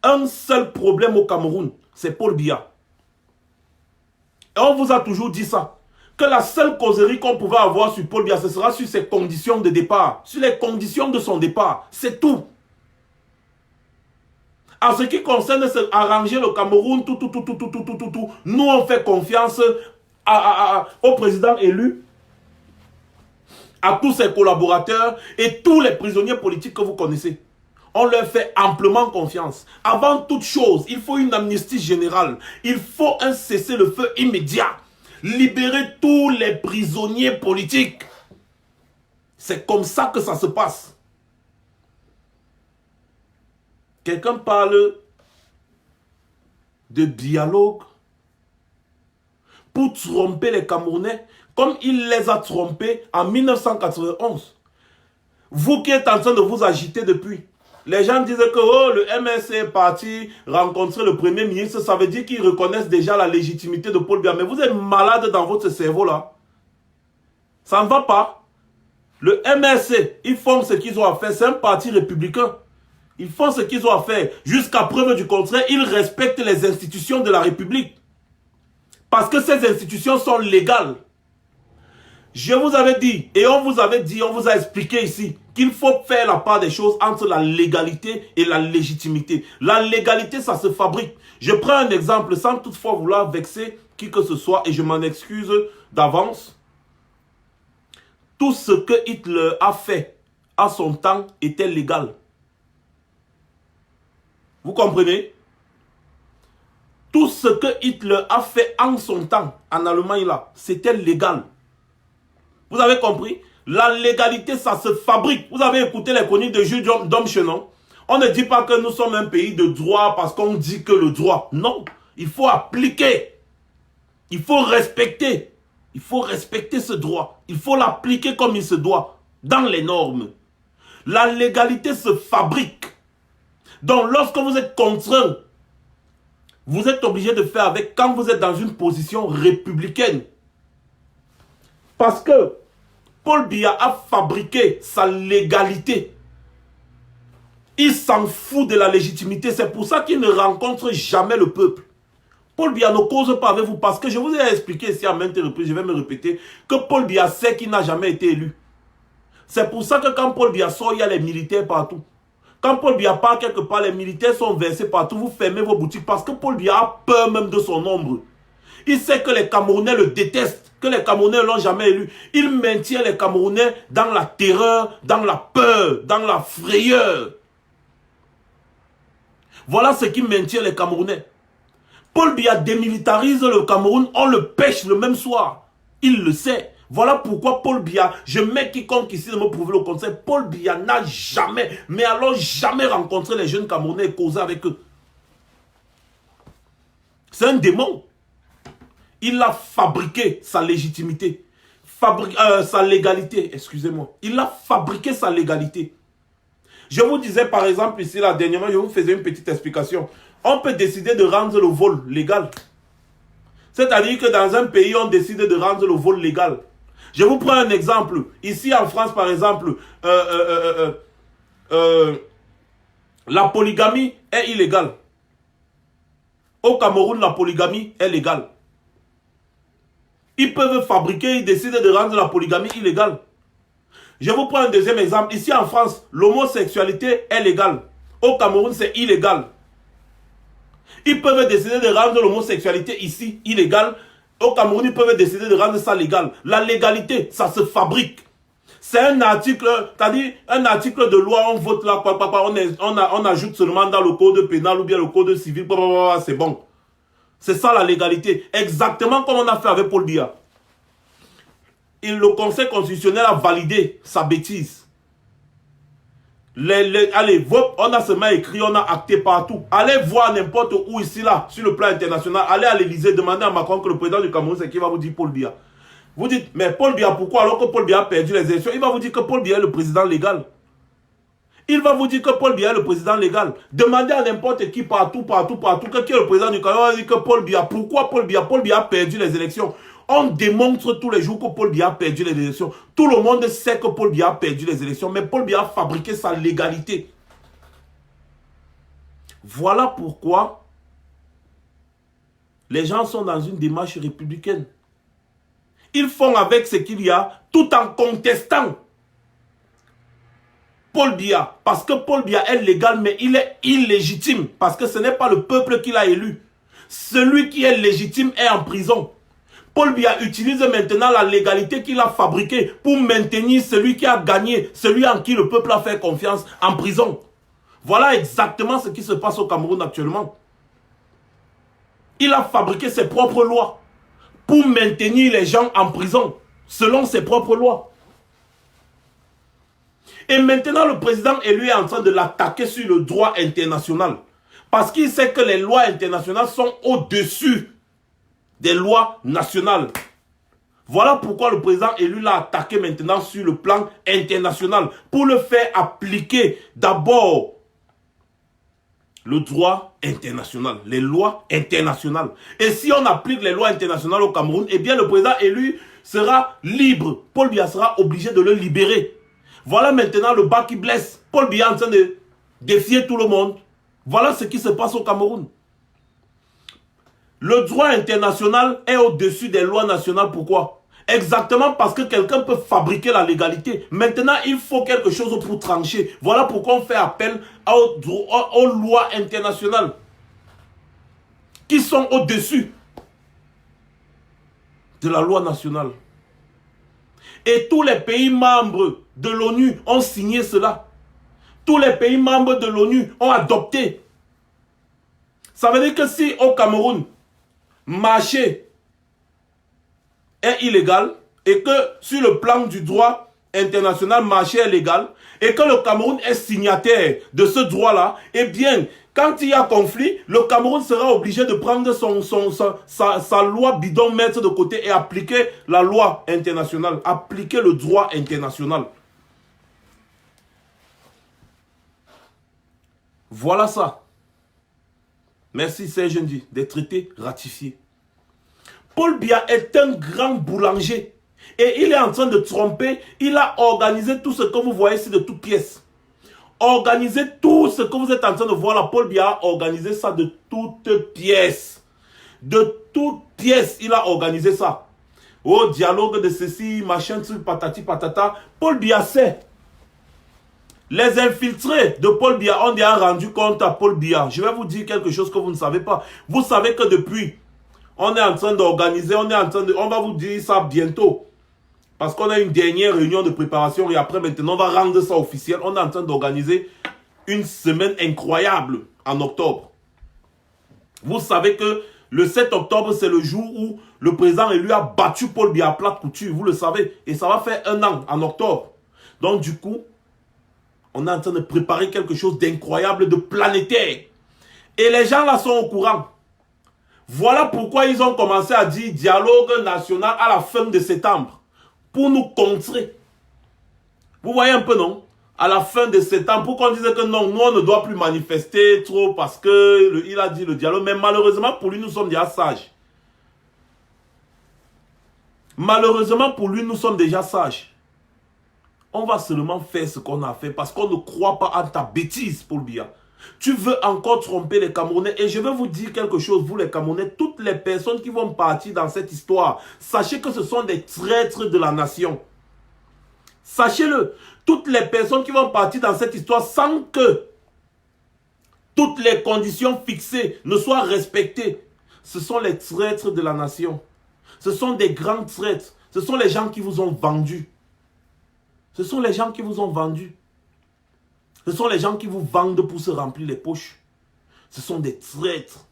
Un seul problème au Cameroun. C'est Paul Biya. Et on vous a toujours dit ça. Que la seule causerie qu'on pouvait avoir sur Paul Biya, ce sera sur ses conditions de départ. Sur les conditions de son départ. C'est tout. En ce qui concerne arranger le Cameroun, tout. Nous, on fait confiance au président élu, à tous ses collaborateurs et tous les prisonniers politiques que vous connaissez. On leur fait amplement confiance. Avant toute chose, il faut une amnistie générale. Il faut un cessez-le-feu immédiat. Libérer tous les prisonniers politiques. C'est comme ça que ça se passe. Quelqu'un parle de dialogue pour tromper les Camerounais comme il les a trompés en 1991. Vous qui êtes en train de vous agiter depuis, les gens disent que oh, le MSC est parti rencontrer le Premier ministre, ça veut dire qu'ils reconnaissent déjà la légitimité de Paul Biya. Mais vous êtes malade dans votre cerveau là. Ça ne va pas. Le MSC, ils font ce qu'ils ont à faire. C'est un parti républicain. Ils font ce qu'ils ont à faire. Jusqu'à preuve du contraire, ils respectent les institutions de la République. Parce que ces institutions sont légales. Je vous avais dit, et on vous avait dit, on vous a expliqué ici, qu'il faut faire la part des choses entre la légalité et la légitimité. La légalité, ça se fabrique. Je prends un exemple sans toutefois vouloir vexer qui que ce soit, et je m'en excuse d'avance. Tout ce que Hitler a fait à son temps était légal. Vous comprenez? Tout ce que Hitler a fait en son temps, en Allemagne là, c'était légal. Vous avez compris? La légalité, ça se fabrique. Vous avez écouté les chroniques de Jules Domchenon. On ne dit pas que nous sommes un pays de droit parce qu'on dit que le droit. Non, il faut appliquer. Il faut respecter. Il faut respecter ce droit. Il faut l'appliquer comme il se doit, dans les normes. La légalité se fabrique. Donc, lorsque vous êtes contraint, vous êtes obligé de faire avec quand vous êtes dans une position républicaine. Parce que Paul Biya a fabriqué sa légalité. Il s'en fout de la légitimité. C'est pour ça qu'il ne rencontre jamais le peuple. Paul Biya ne cause pas avec vous parce que je vous ai expliqué ici à maintes reprises, je vais me répéter, que Paul Biya sait qu'il n'a jamais été élu. C'est pour ça que quand Paul Biya sort, il y a les militaires partout. Quand Paul Biya part quelque part, les militaires sont versés partout, vous fermez vos boutiques parce que Paul Biya a peur même de son ombre. Il sait que les Camerounais le détestent, que les Camerounais ne l'ont jamais élu. Il maintient les Camerounais dans la terreur, dans la peur, dans la frayeur. Voilà ce qui maintient les Camerounais. Paul Biya démilitarise le Cameroun, on le pêche le même soir. Il le sait. Voilà pourquoi Paul Biya, je mets quiconque ici de me prouver le contraire, Paul Biya n'a jamais, mais alors jamais rencontré les jeunes Camerounais et causé avec eux. C'est un démon. Il a fabriqué sa légitimité, sa légalité, excusez-moi. Il a fabriqué sa légalité. Je vous disais par exemple ici, là, dernièrement, je vous faisais une petite explication. On peut décider de rendre le vol légal. C'est-à-dire que dans un pays, on décide de rendre le vol légal. Je vous prends un exemple. Ici en France, par exemple, la polygamie est illégale. Au Cameroun, la polygamie est légale. Ils peuvent fabriquer, ils décident de rendre la polygamie illégale. Je vous prends un deuxième exemple. Ici en France, l'homosexualité est légale. Au Cameroun, c'est illégal. Ils peuvent décider de rendre l'homosexualité ici illégale. Au Cameroun, ils peuvent décider de rendre ça légal. La légalité, ça se fabrique. C'est un article, c'est-à-dire un article de loi, on vote là, on ajoute seulement dans le code pénal ou bien le code civil, c'est bon. C'est ça la légalité. Exactement comme on a fait avec Paul Biya. Et le Conseil constitutionnel a validé sa bêtise. Allez, on a seulement écrit, on a acté partout. Allez voir n'importe où ici, là, sur le plan international. Allez à l'Élysée, demandez à Macron que le président du Cameroun, c'est qui va vous dire Paul Biya. Vous dites, mais Paul Biya, pourquoi alors que Paul Biya a perdu les élections? Il va vous dire que Paul Biya est le président légal. Il va vous dire que Paul Biya est le président légal. Demandez à n'importe qui, partout, que qui est le président du Cameroun, on va dire que Paul Biya. Pourquoi Paul Biya? Paul Biya a perdu les élections. On démontre tous les jours que Paul Biya a perdu les élections. Tout le monde sait que Paul Biya a perdu les élections. Mais Paul Biya a fabriqué sa légalité. Voilà pourquoi les gens sont dans une démarche républicaine. Ils font avec ce qu'il y a tout en contestant Paul Biya. Parce que Paul Biya est légal mais il est illégitime. Parce que ce n'est pas le peuple qui l'a élu. Celui qui est légitime est en prison. Paul Biya utilise maintenant la légalité qu'il a fabriquée pour maintenir celui qui a gagné, celui en qui le peuple a fait confiance en prison. Voilà exactement ce qui se passe au Cameroun actuellement. Il a fabriqué ses propres lois pour maintenir les gens en prison selon ses propres lois. Et maintenant, le président élu est en train de l'attaquer sur le droit international. Parce qu'il sait que les lois internationales sont au-dessus des lois nationales. Voilà pourquoi le président élu l'a attaqué maintenant sur le plan international. Pour le faire appliquer d'abord le droit international, les lois internationales. Et si on applique les lois internationales au Cameroun, eh bien le président élu sera libre. Paul Biya sera obligé de le libérer. Voilà maintenant le bas qui blesse. Paul Biya est en train de défier tout le monde. Voilà ce qui se passe au Cameroun. Le droit international est au-dessus des lois nationales. Pourquoi? Exactement parce que quelqu'un peut fabriquer la légalité. Maintenant, il faut quelque chose pour trancher. Voilà pourquoi on fait appel aux lois internationales qui sont au-dessus de la loi nationale. Et tous les pays membres de l'ONU ont signé cela. Tous les pays membres de l'ONU ont adopté. Ça veut dire que si au Cameroun, marcher est illégal et que sur le plan du droit international, marcher est légal et que le Cameroun est signataire de ce droit-là, eh bien, quand il y a conflit, le Cameroun sera obligé de prendre sa loi bidon, mettre de côté et appliquer la loi internationale, appliquer le droit international. Voilà ça. Merci Serge Ndi, des traités ratifiés. Paul Biya est un grand boulanger et il est en train de tromper. Il a organisé tout ce que vous voyez ici de toutes pièces. Organisé tout ce que vous êtes en train de voir là. Paul Biya a organisé ça de toutes pièces. De toutes pièces, il a organisé ça. Oh, dialogue de ceci, machin, truc, patati, patata. Paul Biya sait. Les infiltrés de Paul Biya ont déjà rendu compte à Paul Biya. Je vais vous dire quelque chose que vous ne savez pas. Vous savez que depuis, on est en train d'organiser, on va vous dire ça bientôt. Parce qu'on a une dernière réunion de préparation et après maintenant on va rendre ça officiel. On est en train d'organiser une semaine incroyable en octobre. Vous savez que le 7 octobre, c'est le jour où le président élu a battu Paul Biya à plat de couture. Vous le savez. Et ça va faire 1 an en octobre. Donc du coup, on est en train de préparer quelque chose d'incroyable, de planétaire. Et les gens là sont au courant. Voilà pourquoi ils ont commencé à dire dialogue national à la fin de septembre. Pour nous contrer. Vous voyez un peu, non? À la fin de septembre, pour qu'on dise que non, nous on ne doit plus manifester trop parce que il a dit le dialogue. Mais malheureusement pour lui, nous sommes déjà sages. Malheureusement pour lui, nous sommes déjà sages. On va seulement faire ce qu'on a fait parce qu'on ne croit pas à ta bêtise, Paul Biya. Tu veux encore tromper les Camerounais. Et je vais vous dire quelque chose, vous les Camerounais, toutes les personnes qui vont partir dans cette histoire, sachez que ce sont des traîtres de la nation. Sachez-le, toutes les personnes qui vont partir dans cette histoire sans que toutes les conditions fixées ne soient respectées, ce sont les traîtres de la nation. Ce sont des grands traîtres. Ce sont les gens qui vous ont vendus. Ce sont les gens qui vous ont vendus. Ce sont les gens qui vous vendent pour se remplir les poches. Ce sont des traîtres.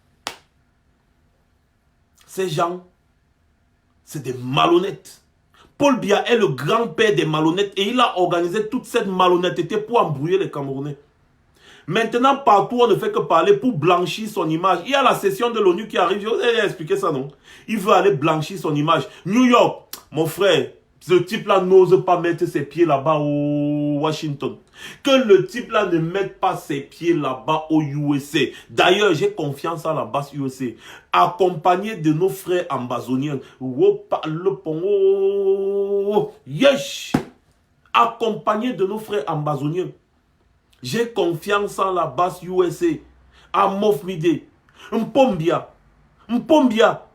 Ces gens, c'est des malhonnêtes. Paul Biya est le grand-père des malhonnêtes et il a organisé toute cette malhonnêteté pour embrouiller les Camerounais. Maintenant, partout, on ne fait que parler pour blanchir son image. Il y a la session de l'ONU qui arrive. Je vous ai expliqué ça, non? Il veut aller blanchir son image. New York, mon frère, ce type-là n'ose pas mettre ses pieds là-bas au Washington. Que le type-là ne mette pas ses pieds là-bas au USA. D'ailleurs, j'ai confiance à la base USA. Accompagné de nos frères ambazoniens. Yes! Accompagné de nos frères ambazoniens. J'ai confiance en la base USA. À Mofmide. Mpombia. Mpombia.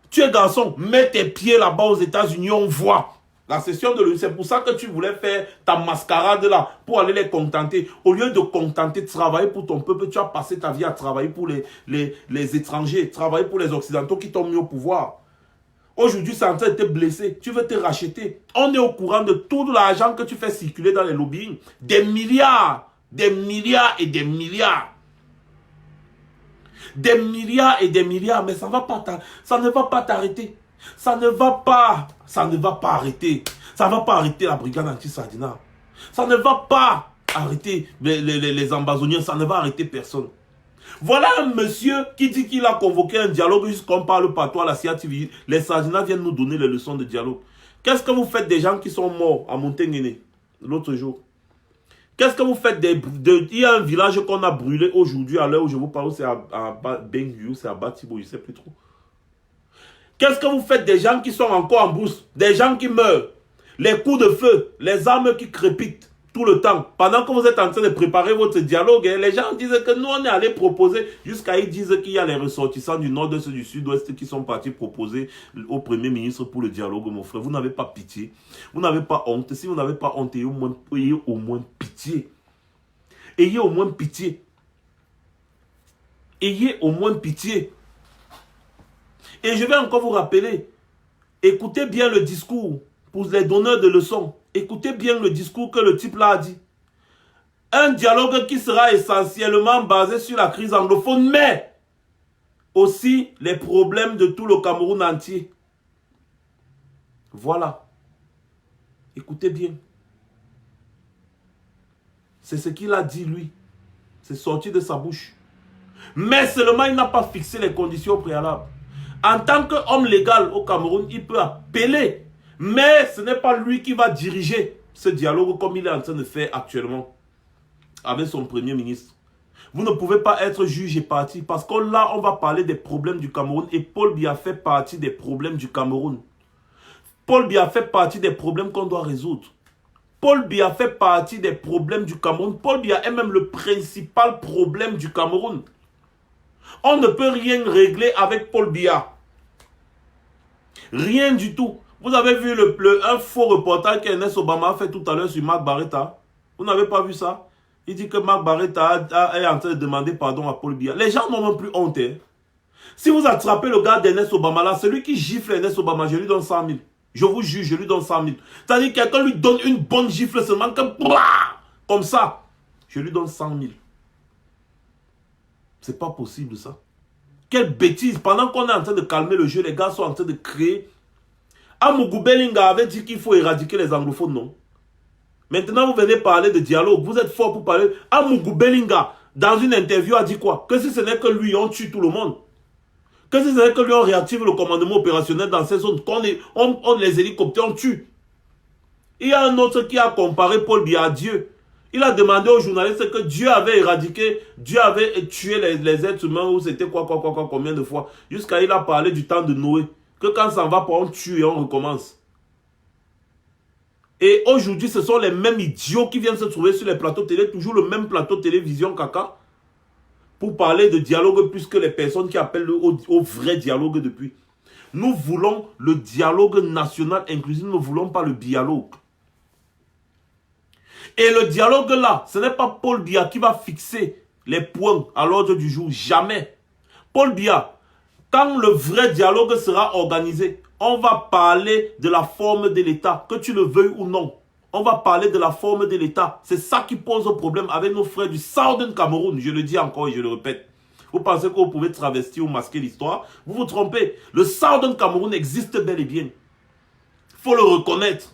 Tu es garçon, mets tes pieds là-bas aux États-Unis, on voit. La session de l'ONU, c'est pour ça que tu voulais faire ta mascarade là, pour aller les contenter. Au lieu de contenter, travailler pour ton peuple, tu as passé ta vie à travailler pour les étrangers, travailler pour les Occidentaux qui t'ont mis au pouvoir. Aujourd'hui, c'est en train de te blesser. Tu veux te racheter. On est au courant de tout l'argent que tu fais circuler dans les lobbying. Des milliards et des milliards. Des milliards et des milliards, mais ça ne va pas t'arrêter. Ça ne va pas arrêter. Ça ne va pas arrêter la brigade anti-Sardina. Ça ne va pas arrêter les ambazoniens. Ça ne va arrêter personne. Voilà un monsieur qui dit qu'il a convoqué un dialogue jusqu'on parle partout à la CIA-TV. Les Sardinas viennent nous donner les leçons de dialogue. Qu'est-ce que vous faites des gens qui sont morts à Monténéné l'autre jour? Qu'est-ce que vous faites il y a un village qu'on a brûlé aujourd'hui, à l'heure où je vous parle, c'est à Bengu, c'est à Batibo, je ne sais plus trop. Qu'est-ce que vous faites des gens qui sont encore en brousse, des gens qui meurent, les coups de feu, les armes qui crépitent tout le temps, pendant que vous êtes en train de préparer votre dialogue, les gens disent que nous on est allé proposer, jusqu'à ils disent qu'il y a les ressortissants du nord-est, du sud-ouest qui sont partis proposer au premier ministre pour le dialogue, mon frère. Vous n'avez pas pitié, vous n'avez pas honte. Si vous n'avez pas honte, ayez au moins pitié. Ayez au moins pitié. Ayez au moins pitié. Et je vais encore vous rappeler, écoutez bien le discours pour les donneurs de leçons. Écoutez bien le discours que le type là a dit. Un dialogue qui sera essentiellement basé sur la crise anglophone, mais aussi les problèmes de tout le Cameroun entier. Voilà. Écoutez bien. C'est ce qu'il a dit lui. C'est sorti de sa bouche. Mais seulement il n'a pas fixé les conditions préalables. En tant qu'homme légal au Cameroun, il peut appeler. Mais ce n'est pas lui qui va diriger ce dialogue comme il est en train de faire actuellement avec son premier ministre. Vous ne pouvez pas être juge et parti parce que là, on va parler des problèmes du Cameroun et Paul Biya fait partie des problèmes du Cameroun. Paul Biya fait partie des problèmes qu'on doit résoudre. Paul Biya fait partie des problèmes du Cameroun. Paul Biya est même le principal problème du Cameroun. On ne peut rien régler avec Paul Biya. Rien du tout. Vous avez vu un faux reportage qu'Ernest Obama a fait tout à l'heure sur Marc Barretta. Vous n'avez pas vu ça? Il dit que Marc Barretta est en train de demander pardon à Paul Biya. Les gens n'ont même plus honte. Hein. Si vous attrapez le gars d'Ernest Obama là, celui qui gifle Ernest Obama, je lui donne 100 000. Je vous jure, je lui donne 100 000. C'est-à-dire que quelqu'un lui donne une bonne gifle seulement comme ça. Je lui donne 100 000. C'est pas possible ça. Quelle bêtise. Pendant qu'on est en train de calmer le jeu, les gars sont en train de créer. Amougou Belinga avait dit qu'il faut éradiquer les anglophones, non? Maintenant, vous venez parler de dialogue. Vous êtes fort pour parler. Amougou Belinga, dans une interview, a dit quoi? Que si ce n'est que lui, on tue tout le monde. Que si ce n'est que lui, on réactive le commandement opérationnel dans ces zones. On les hélicoptères, on tue. Il y a un autre qui a comparé Paul Biya à Dieu. Il a demandé aux journalistes que Dieu avait éradiqué, Dieu avait tué les êtres humains, ou c'était quoi, combien de fois. Jusqu'à il a parlé du temps de Noé. Que quand ça va pas, on tue et on recommence. Et aujourd'hui, ce sont les mêmes idiots qui viennent se trouver sur les plateaux télé, toujours le même plateau télévision caca, pour parler de dialogue plus que les personnes qui appellent au vrai dialogue depuis. Nous voulons le dialogue national inclusif, nous ne voulons pas le dialogue. Et le dialogue là, ce n'est pas Paul Biya qui va fixer les points à l'ordre du jour, jamais. Paul Biya, quand le vrai dialogue sera organisé, on va parler de la forme de l'État, que tu le veuilles ou non. On va parler de la forme de l'État. C'est ça qui pose problème avec nos frères du Southern Cameroun. Je le dis encore et je le répète. Vous pensez que vous pouvez travestir ou masquer l'histoire? Vous vous trompez. Le Southern Cameroun existe bel et bien. Il faut le reconnaître.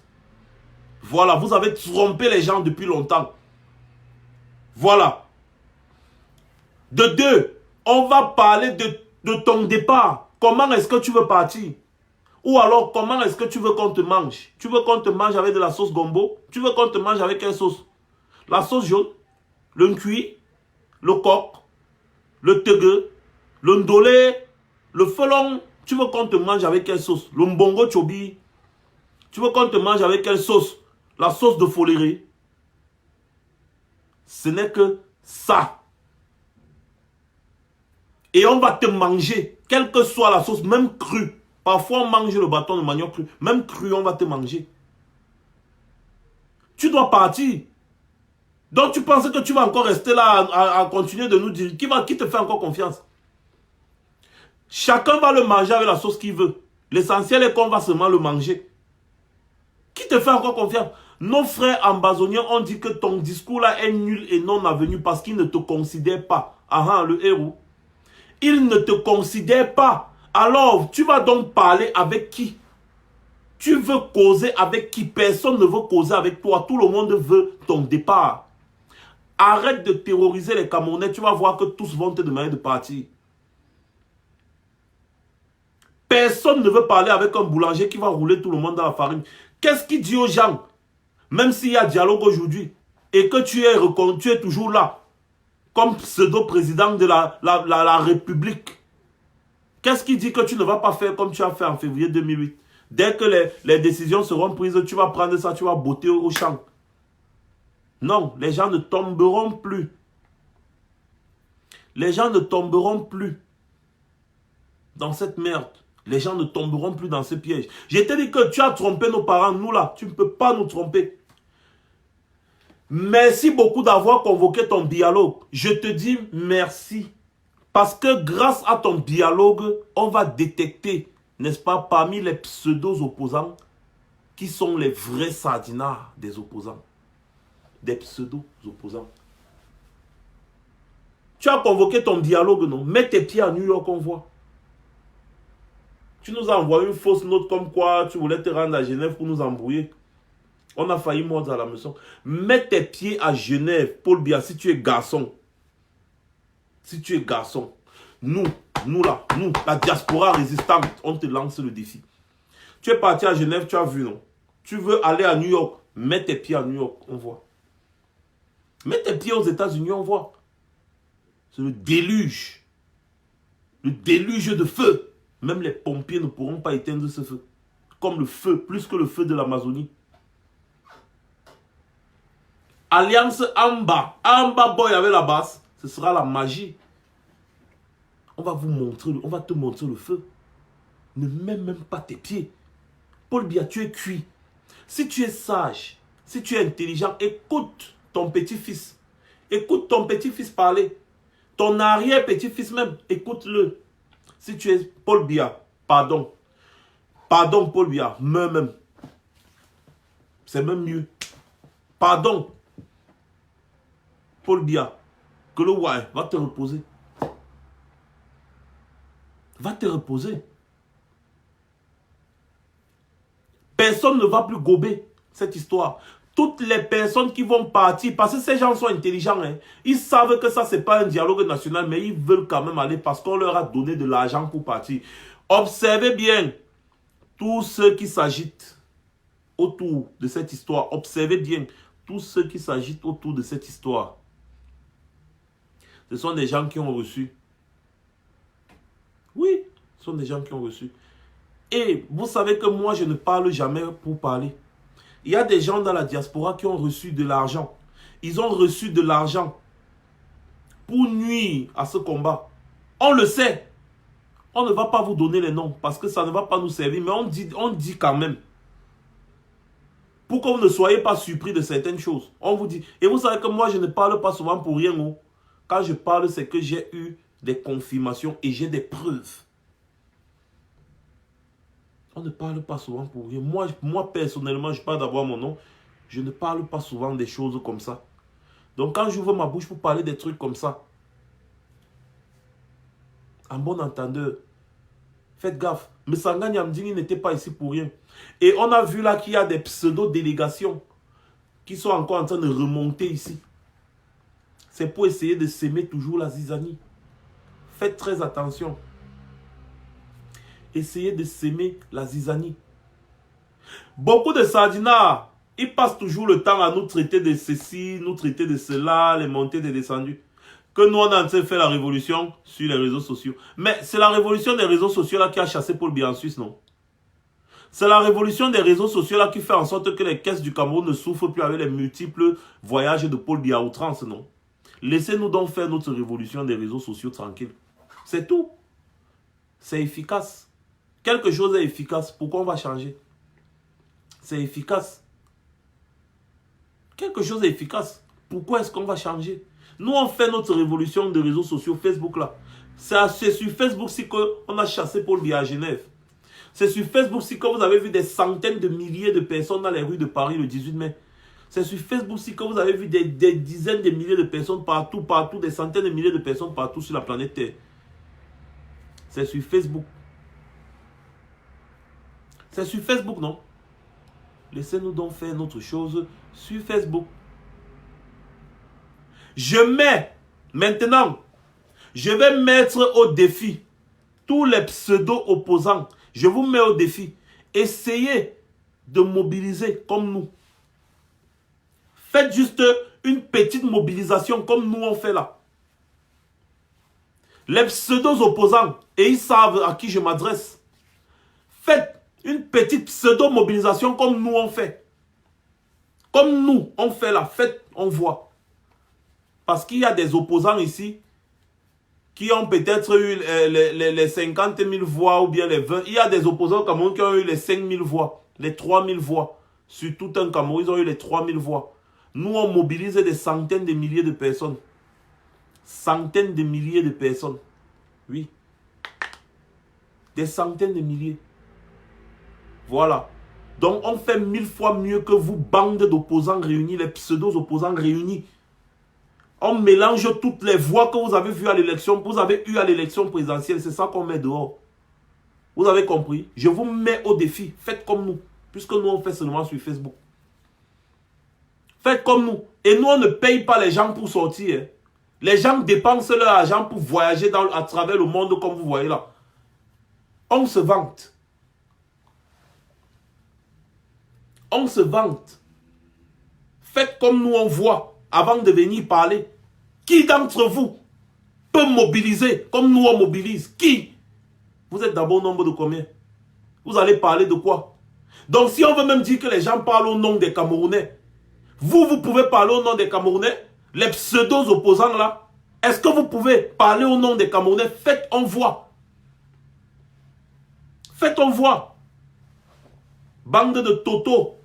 Voilà, vous avez trompé les gens depuis longtemps. Voilà. De deux, on va parler de ton départ. Comment est-ce que tu veux partir? Ou alors, comment est-ce que tu veux qu'on te mange? Tu veux qu'on te mange avec de la sauce gombo? Tu veux qu'on te mange avec quelle sauce? La sauce jaune, le nkui, le coq, le tegue, le ndolé, le felon. Tu veux qu'on te mange avec quelle sauce? Le mbongo chobi. Tu veux qu'on te mange avec quelle sauce? La sauce de foléré. Ce n'est que ça. Et on va te manger, quelle que soit la sauce, même crue. Parfois, on mange le bâton de manioc cru. Même cru, on va te manger. Tu dois partir. Donc, tu penses que tu vas encore rester là à continuer de nous dire. Qui te fait encore confiance? Chacun va le manger avec la sauce qu'il veut. L'essentiel est qu'on va seulement le manger. Qui te fait encore confiance? Nos frères ambazoniens ont dit que ton discours là est nul et non avenu parce qu'ils ne te considèrent pas. Ah, le héros. Ils ne te considèrent pas. Alors, tu vas donc parler avec qui? Tu veux causer avec qui? Personne ne veut causer avec toi. Tout le monde veut ton départ. Arrête de terroriser les Camerounais. Tu vas voir que tous vont te demander de partir. Personne ne veut parler avec un boulanger qui va rouler tout le monde dans la farine. Qu'est-ce qu'il dit aux gens? Même s'il y a dialogue aujourd'hui, et que tu es toujours là, comme pseudo-président de la République, qu'est-ce qui dit que tu ne vas pas faire comme tu as fait en février 2008? Dès que les décisions seront prises, tu vas prendre ça, tu vas botter au champ. Non, les gens ne tomberont plus. Les gens ne tomberont plus dans cette merde. Les gens ne tomberont plus dans ce piège. Je t'ai dit que tu as trompé nos parents, nous là. Tu ne peux pas nous tromper. Merci beaucoup d'avoir convoqué ton dialogue. Je te dis merci. Parce que grâce à ton dialogue, on va détecter, n'est-ce pas, parmi les pseudo-opposants, qui sont les vrais sardinards des opposants. Des pseudo-opposants. Tu as convoqué ton dialogue, non? Mets tes pieds à New York, on voit. Tu nous as envoyé une fausse note comme quoi tu voulais te rendre à Genève pour nous embrouiller. On a failli mordre à la maison. Mets tes pieds à Genève, Paul Biya, si tu es garçon. Si tu es garçon. Nous, la diaspora résistante, on te lance le défi. Tu es parti à Genève, tu as vu, non? Tu veux aller à New York, mets tes pieds à New York, on voit. Mets tes pieds aux États-Unis, on voit. C'est le déluge. Le déluge de feu. Même les pompiers ne pourront pas éteindre ce feu. Comme le feu, plus que le feu de l'Amazonie. Alliance Amba. Amba Boy avec la basse. Ce sera la magie. On va vous montrer, on va te montrer le feu. Ne mets même pas tes pieds. Paul Biya, tu es cuit. Si tu es sage, si tu es intelligent, écoute ton petit-fils. Écoute ton petit-fils parler. Ton arrière-petit-fils même, écoute-le. Si tu es Paul Biya, pardon. Pardon Paul Biya, meurs même. C'est même mieux. Pardon. Paul Biya, que le Wai va te reposer. Va te reposer. Personne ne va plus gober cette histoire. Toutes les personnes qui vont partir, parce que ces gens sont intelligents, hein, ils savent que ça, c'est pas un dialogue national, mais ils veulent quand même aller parce qu'on leur a donné de l'argent pour partir. Observez bien tous ceux qui s'agitent autour de cette histoire. Observez bien tous ceux qui s'agitent autour de cette histoire. Ce sont des gens qui ont reçu. Oui, ce sont des gens qui ont reçu. Et vous savez que moi, je ne parle jamais pour parler. Il y a des gens dans la diaspora qui ont reçu de l'argent. Ils ont reçu de l'argent pour nuire à ce combat. On le sait. On ne va pas vous donner les noms parce que ça ne va pas nous servir. Mais on dit quand même. Pour que vous ne soyez pas surpris de certaines choses. On vous dit. Et vous savez que moi, je ne parle pas souvent pour rien. Oh. Quand je parle, c'est que j'ai eu des confirmations et j'ai des preuves. On ne parle pas souvent pour rien. Moi personnellement, je parle d'avoir mon nom. Je ne parle pas souvent des choses comme ça. Donc quand j'ouvre ma bouche pour parler des trucs comme ça, en bon entendeur, faites gaffe. Mais Sanga Nyamdini n'était pas ici pour rien. Et on a vu là qu'il y a des pseudo-délégations qui sont encore en train de remonter ici. C'est pour essayer de s'aimer toujours la zizanie. Faites très attention. Essayez de s'aimer la zizanie. Beaucoup de sardinards, ils passent toujours le temps à nous traiter de ceci, nous traiter de cela, les montées, les descendues. Que nous, on a en train de faire la révolution sur les réseaux sociaux. Mais c'est la révolution des réseaux sociaux là qui a chassé Paul Biya en Suisse, non? C'est la révolution des réseaux sociaux là qui fait en sorte que les caisses du Cameroun ne souffrent plus avec les multiples voyages de Paul Biya outrance, non? Laissez-nous donc faire notre révolution des réseaux sociaux tranquille. C'est tout. C'est efficace. Quelque chose est efficace. Pourquoi on va changer? C'est efficace. Quelque chose est efficace. Pourquoi est-ce qu'on va changer? Nous, on fait notre révolution de réseaux sociaux, Facebook là. C'est sur Facebook si qu'on a chassé Paul Biya à Genève. C'est sur Facebook si que vous avez vu des centaines de milliers de personnes dans les rues de Paris le 18 mai. C'est sur Facebook si que vous avez vu des dizaines de milliers de personnes partout, des centaines de milliers de personnes partout sur la planète Terre. C'est sur Facebook. C'est sur Facebook, non? Laissez-nous donc faire notre chose sur Facebook. Maintenant, je vais mettre au défi tous les pseudo-opposants. Je vous mets au défi. Essayez de mobiliser comme nous. Faites juste une petite mobilisation comme nous on fait là. Les pseudo-opposants, et ils savent à qui je m'adresse, faites une petite pseudo-mobilisation comme nous on fait. Comme nous on fait là, faites, on voit. Parce qu'il y a des opposants ici qui ont peut-être eu les 50 000 voix ou bien les 20. Il y a des opposants au Cameroun qui ont eu les 5 000 voix, les 3 000 voix. Sur tout un Cameroun, ils ont eu les 3 000 voix. Nous, on mobilise des centaines de milliers de personnes. Centaines de milliers de personnes. Oui. Des centaines de milliers. Voilà. Donc, on fait 1000 fois mieux que vous, bande d'opposants réunis, les pseudo-opposants réunis. On mélange toutes les voix que vous avez vues à l'élection, vous avez eu à l'élection présidentielle. C'est ça qu'on met dehors. Vous avez compris? Je vous mets au défi. Faites comme nous. Puisque nous, on fait seulement sur Facebook. Faites comme nous. Et nous, on ne paye pas les gens pour sortir. Hein. Les gens dépensent leur argent pour voyager à travers le monde comme vous voyez là. On se vante. On se vante. Faites comme nous, on voit. Avant de venir parler, qui d'entre vous peut mobiliser comme nous on mobilise? Qui? Vous êtes d'abord au nombre de combien? Vous allez parler de quoi? Donc si on veut même dire que les gens parlent au nom des Camerounais, vous pouvez parler au nom des Camerounais? Les pseudo-opposants là, est-ce que vous pouvez parler au nom des Camerounais? Faites, on voit. Faites, on voit. Bande de Toto.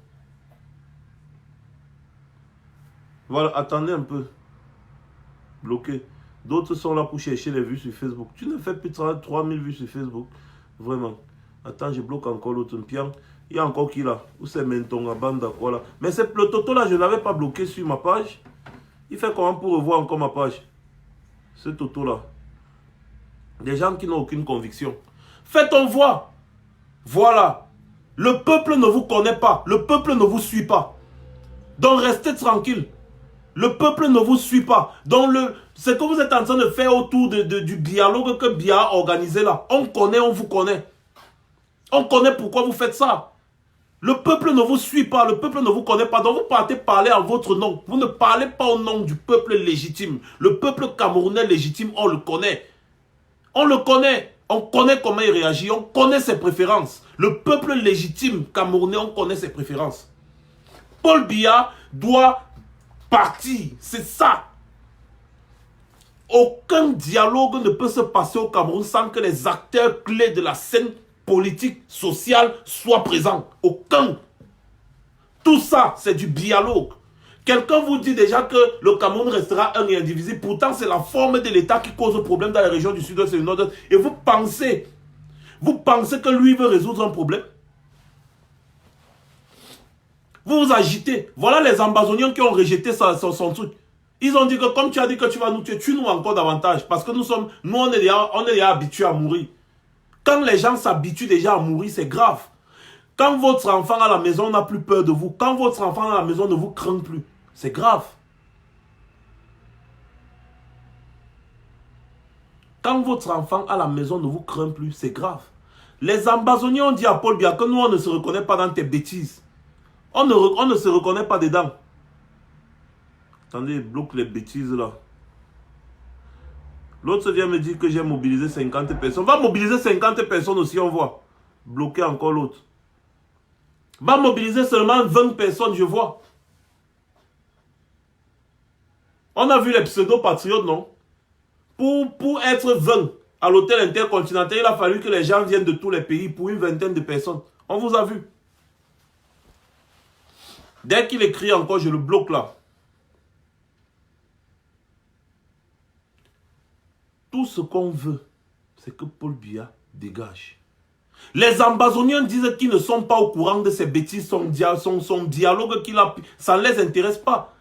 Voilà, attendez un peu. Bloqué. D'autres sont là pour chercher les vues sur Facebook. Tu ne fais plus 3000 vues sur Facebook. Vraiment. Attends, je bloque encore l'autre pian. Il y a encore qui là? Où c'est Mentonga Banda? Voilà. Mais c'est le Toto là, je ne l'avais pas bloqué sur ma page. Il fait comment pour revoir encore ma page? Ce Toto là. Des gens qui n'ont aucune conviction. Faites on voit. Voilà. Le peuple ne vous connaît pas. Le peuple ne vous suit pas. Donc restez tranquille. Le peuple ne vous suit pas. Donc ce que vous êtes en train de faire autour du dialogue que Biya a organisé là, on connaît, on vous connaît. On connaît pourquoi vous faites ça. Le peuple ne vous suit pas, le peuple ne vous connaît pas. Donc vous partez parler en votre nom. Vous ne parlez pas au nom du peuple légitime. Le peuple camerounais légitime, on le connaît. On le connaît. On connaît comment il réagit. On connaît ses préférences. Le peuple légitime camerounais, on connaît ses préférences. Paul Biya doit partir. C'est ça. Aucun dialogue ne peut se passer au Cameroun sans que les acteurs clés de la scène politique, sociale soient présents. Aucun. Tout ça, c'est du dialogue. Quelqu'un vous dit déjà que le Cameroun restera un et indivisible. Pourtant, c'est la forme de l'État qui cause le problème dans les régions du sud-ouest et du nord-est. Et vous pensez que lui veut résoudre un problème? Vous vous agitez. Voilà les ambazoniens qui ont rejeté son truc. Ils ont dit que comme tu as dit que tu vas nous tuer, tue-nous encore davantage. Parce que nous, on est déjà habitués à mourir. Quand les gens s'habituent déjà à mourir, c'est grave. Quand votre enfant à la maison n'a plus peur de vous, quand votre enfant à la maison ne vous craint plus, c'est grave. Quand votre enfant à la maison ne vous craint plus, c'est grave. Les ambazoniens ont dit à Paul Biya que nous, on ne se reconnaît pas dans tes bêtises. On ne se reconnaît pas dedans. Attendez, bloque les bêtises là. L'autre vient me dire que j'ai mobilisé 50 personnes. Va mobiliser 50 personnes aussi, on voit. Bloquer encore l'autre. Va mobiliser seulement 20 personnes, je vois. On a vu les pseudo-patriotes, non? Pour être 20 à l'hôtel intercontinental, il a fallu que les gens viennent de tous les pays pour une vingtaine de personnes. On vous a vu. Dès qu'il écrit encore, je le bloque là. Tout ce qu'on veut, c'est que Paul Biya dégage. Les ambazoniens disent qu'ils ne sont pas au courant de ces bêtises, son dialogue qu'il a, ça ne les intéresse pas.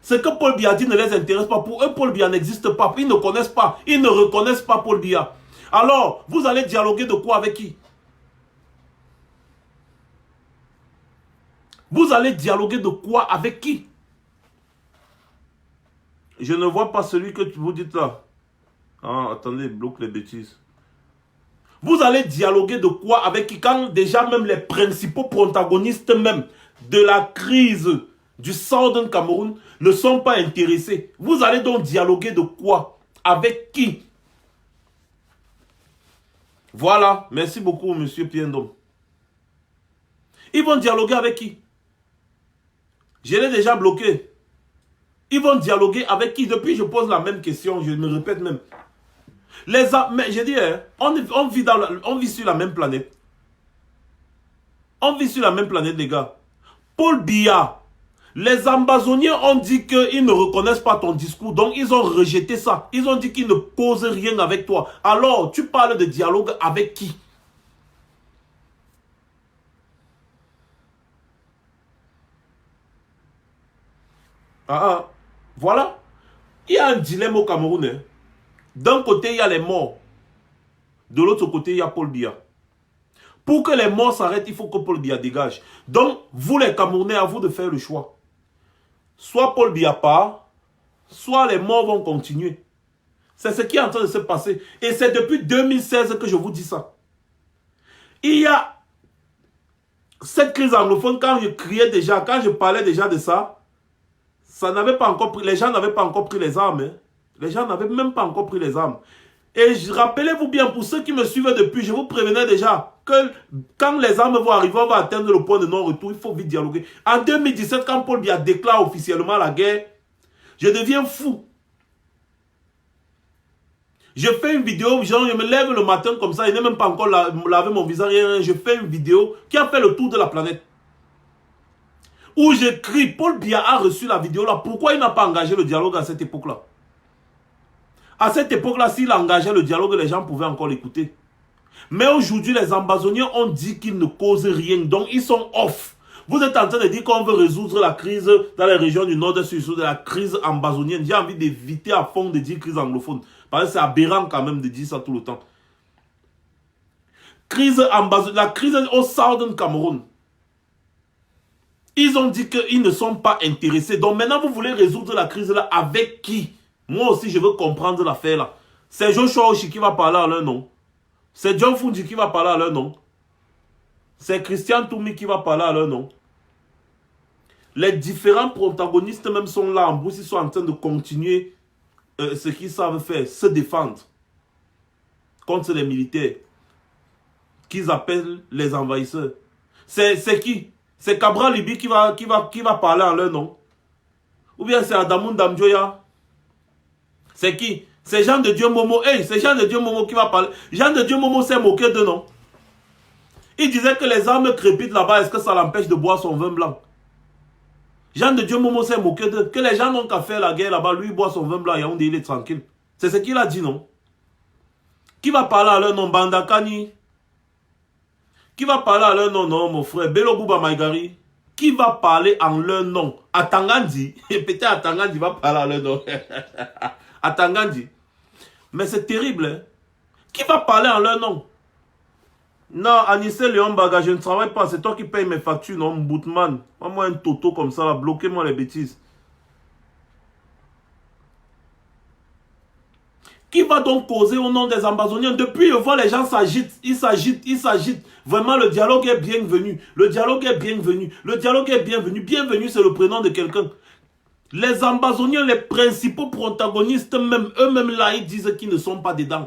Ce que Paul Biya dit ne les intéresse pas. Pour eux, Paul Biya n'existe pas. Ils ne connaissent pas. Ils ne reconnaissent pas Paul Biya. Alors, vous allez dialoguer de quoi avec qui? Vous allez dialoguer de quoi avec qui? Je ne vois pas celui que vous dites là. Ah, attendez, bloque les bêtises. Vous allez dialoguer de quoi avec qui? Quand déjà même les principaux protagonistes même de la crise du Southern Cameroun ne sont pas intéressés. Vous allez donc dialoguer de quoi? Avec qui? Voilà. Merci beaucoup, monsieur Piendom. Ils vont dialoguer avec qui? Je l'ai déjà bloqué. Ils vont dialoguer avec qui? Depuis, je pose la même question. Je me répète même. Mais je dis, hein, on vit sur la même planète. On vit sur la même planète, les gars. Paul Biya, les Ambazoniens ont dit qu'ils ne reconnaissent pas ton discours. Donc, ils ont rejeté ça. Ils ont dit qu'ils ne causent rien avec toi. Alors, tu parles de dialogue avec qui? Voilà. Il y a un dilemme au Cameroun. Hein. D'un côté, il y a les morts. De l'autre côté, il y a Paul Biya. Pour que les morts s'arrêtent, il faut que Paul Biya dégage. Donc, vous les Camerounais, à vous de faire le choix. Soit Paul Biya part, soit les morts vont continuer. C'est ce qui est en train de se passer. Et c'est depuis 2016 que je vous dis ça. Il y a cette crise anglophone, quand je criais déjà, quand je parlais déjà de ça, ça n'avait pas encore pris, les gens n'avaient pas encore pris les armes. Hein. Les gens n'avaient même pas encore pris les armes. Et rappelez-vous bien, pour ceux qui me suivent depuis, je vous prévenais déjà que quand les armes vont arriver, on va atteindre le point de non-retour, il faut vite dialoguer. En 2017, quand Paul Biya déclare officiellement la guerre, je deviens fou. Je fais une vidéo, genre je me lève le matin comme ça, je n'ai même pas encore lavé mon visage, rien, je fais une vidéo qui a fait le tour de la planète. Où j'écris, Paul Biya a reçu la vidéo là, pourquoi il n'a pas engagé le dialogue à cette époque-là? À cette époque-là, s'il engageait le dialogue, les gens pouvaient encore l'écouter. Mais aujourd'hui, les Ambazoniens ont dit qu'ils ne causent rien. Donc, ils sont off. Vous êtes en train de dire qu'on veut résoudre la crise dans les régions du nord et du sud, de la crise ambazonienne. J'ai envie d'éviter à fond de dire crise anglophone. Parce que c'est aberrant quand même de dire ça tout le temps. Crise ambazonienne, la crise au Southern Cameroun. Ils ont dit qu'ils ne sont pas intéressés. Donc maintenant, vous voulez résoudre la crise là avec qui? Moi aussi, je veux comprendre l'affaire là. C'est Joshua Oshi qui va parler à leur nom. C'est John Fundi qui va parler à leur nom. C'est Christian Toumi qui va parler à leur nom. Les différents protagonistes même sont là en brousse. Ils sont en train de continuer ce qu'ils savent faire. Se défendre contre les militaires. Qu'ils appellent les envahisseurs. C'est qui? C'est Cabral Libi qui va parler à leur nom. Ou bien c'est Adamoun Damjoya. C'est qui? C'est Jean de Dieu Momo. Hey, c'est Jean de Dieu Momo qui va parler. Jean de Dieu Momo s'est moqué de non. Il disait que les armes crépitent là-bas. Est-ce que ça l'empêche de boire son vin blanc? Jean de Dieu Momo s'est moqué de. Que les gens n'ont qu'à faire la guerre là-bas. Lui, il boit son vin blanc. Et il est tranquille. C'est ce qu'il a dit, non? Qui va parler à leur nom? Bandakani. Qui va parler à leur nom? Non, mon frère. Bello Bouba Maïgari. Qui va parler en leur nom? Atangandi. Et peut-être Atangandi va parler à leur nom. Atangandi. Mais c'est terrible. Hein? Qui va parler en leur nom? Non, Anissé Léon Baga, je ne travaille pas. C'est toi qui payes mes factures, non, Boutman. Moi, un toto comme ça, bloquez-moi les bêtises. Qui va donc causer au nom des Ambazoniens? Depuis, je vois les gens s'agitent, ils s'agitent. Vraiment, le dialogue est bienvenu. Le dialogue est bienvenu. Le dialogue est bienvenu. Bienvenue, c'est le prénom de quelqu'un. Les Ambazoniens, les principaux protagonistes, même eux-mêmes là, ils disent qu'ils ne sont pas dedans.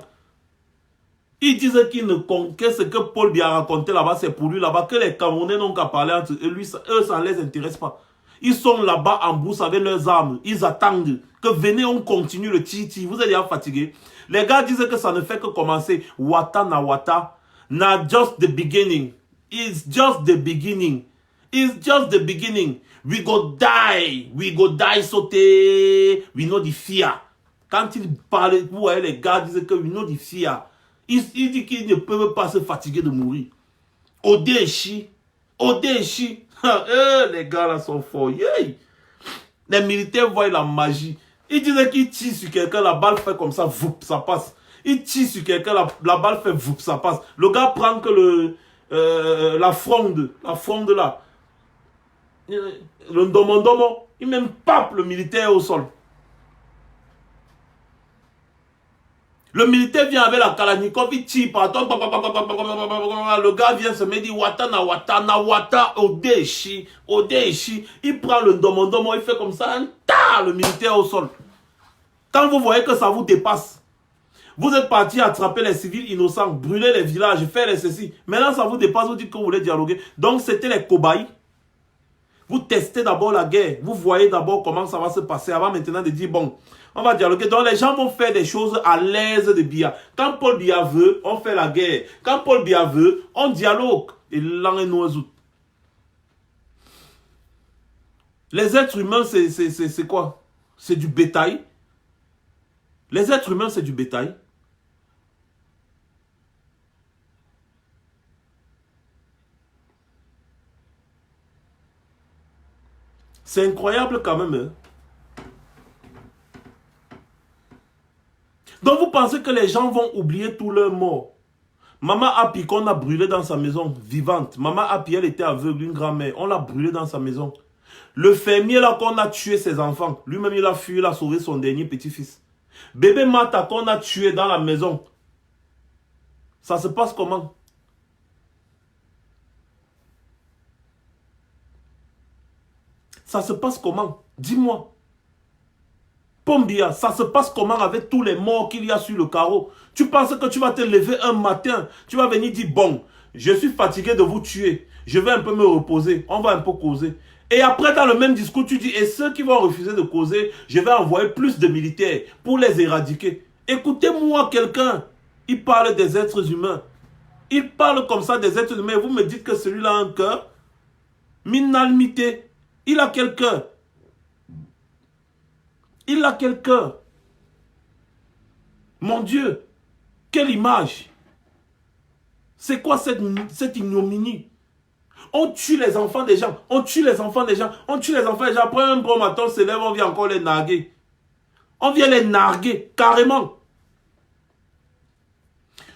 Ils disent qu'ils ne que ce que Paul Biya a raconté là-bas, c'est pour lui là-bas, que les Camerounais n'ont qu'à parler entre eux, eux, ça ne les intéresse pas. Ils sont là-bas en brousse avec leurs armes. Ils attendent que venez, on continue le titi. Vous êtes déjà fatigué. Les gars disent que ça ne fait que commencer. Wata na wata. Na just the beginning. It's just the beginning. It's just the beginning. We go die. We go die sauter. We know the fear. Quand ils parlent, vous voyez, les gars disent que we know the fear. Ils disent qu'ils ne peuvent pas se fatiguer de mourir. Odeshi. Odeshi. Les gars là sont forts. Yeah. Les militaires voient la magie. Ils disent qu'ils tirent sur quelqu'un, la balle fait comme ça, voup, ça passe. Ils tirent sur quelqu'un, la balle fait voup, ça passe. Le gars prend que la fronde là. Le ndomondomo, il même pape le militaire au sol. Le militaire vient avec la Kalachnikov, il tire partout. Le gars vient se mettre, dit Wata na Wata, na Wata, Odeshi, Odeshi. Il prend le domondomo, il fait comme ça, le militaire au sol. Quand vous voyez que ça vous dépasse, vous êtes parti attraper les civils innocents, brûler les villages, faire les ceci. Maintenant, ça vous dépasse, vous dites que vous voulez dialoguer. Donc, c'était les cobayes. Vous testez d'abord la guerre. Vous voyez d'abord comment ça va se passer avant maintenant de dire, bon, on va dialoguer. Donc, les gens vont faire des choses à l'aise de Biya. Quand Paul Biya veut, on fait la guerre. Quand Paul Biya veut, on dialogue. Et l'un et nous autres. Les êtres humains, c'est quoi? C'est du bétail. Les êtres humains, c'est du bétail. C'est incroyable quand même. Hein? Donc vous pensez que les gens vont oublier tous leurs morts. Maman Api qu'on a brûlé dans sa maison, vivante. Maman Api, elle était aveugle, une grand-mère. On l'a brûlé dans sa maison. Le fermier là qu'on a tué ses enfants. Lui-même il a fui, il a sauvé son dernier petit-fils. Bébé Mata qu'on a tué dans la maison. Ça se passe comment? Ça se passe comment? Dis-moi. Pombia, ça se passe comment avec tous les morts qu'il y a sur le carreau? Tu penses que tu vas te lever un matin, tu vas venir dire, bon, je suis fatigué de vous tuer, je vais un peu me reposer, on va un peu causer. Et après, dans le même discours, tu dis, et ceux qui vont refuser de causer, je vais envoyer plus de militaires pour les éradiquer. Écoutez-moi quelqu'un, il parle des êtres humains. Il parle comme ça des êtres humains, et vous me dites que celui-là a un cœur. Minalmité, il a quel cœur? Il a quel cœur? Mon Dieu, quelle image! C'est quoi cette ignominie? On tue les enfants des gens, on tue les enfants des gens, on tue les enfants des gens. Après un bon matin, on se lève, on vient encore les narguer. On vient les narguer, carrément.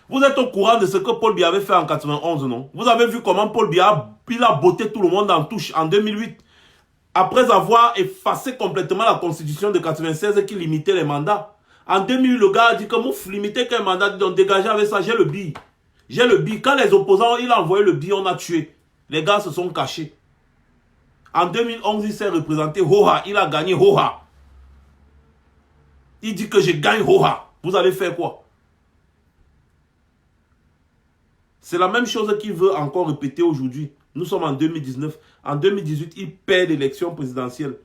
Vous êtes au courant de ce que Paul Biya avait fait en 91, non? Vous avez vu comment Paul Biya, il a botté tout le monde en touche en 2008. Après avoir effacé complètement la constitution de 96 qui limitait les mandats. En 2008, le gars a dit que mouf, limiter qu'un mandat, donc dégager avec ça, j'ai le billet. J'ai le billet. Quand les opposants, il a envoyé le billet, on a tué. Les gars se sont cachés. En 2011, il s'est représenté Hoha. Il a gagné Hoha. Il dit que je gagne Hoha. Vous allez faire quoi? C'est la même chose qu'il veut encore répéter aujourd'hui. Nous sommes en 2019. En 2018, il perd l'élection présidentielle.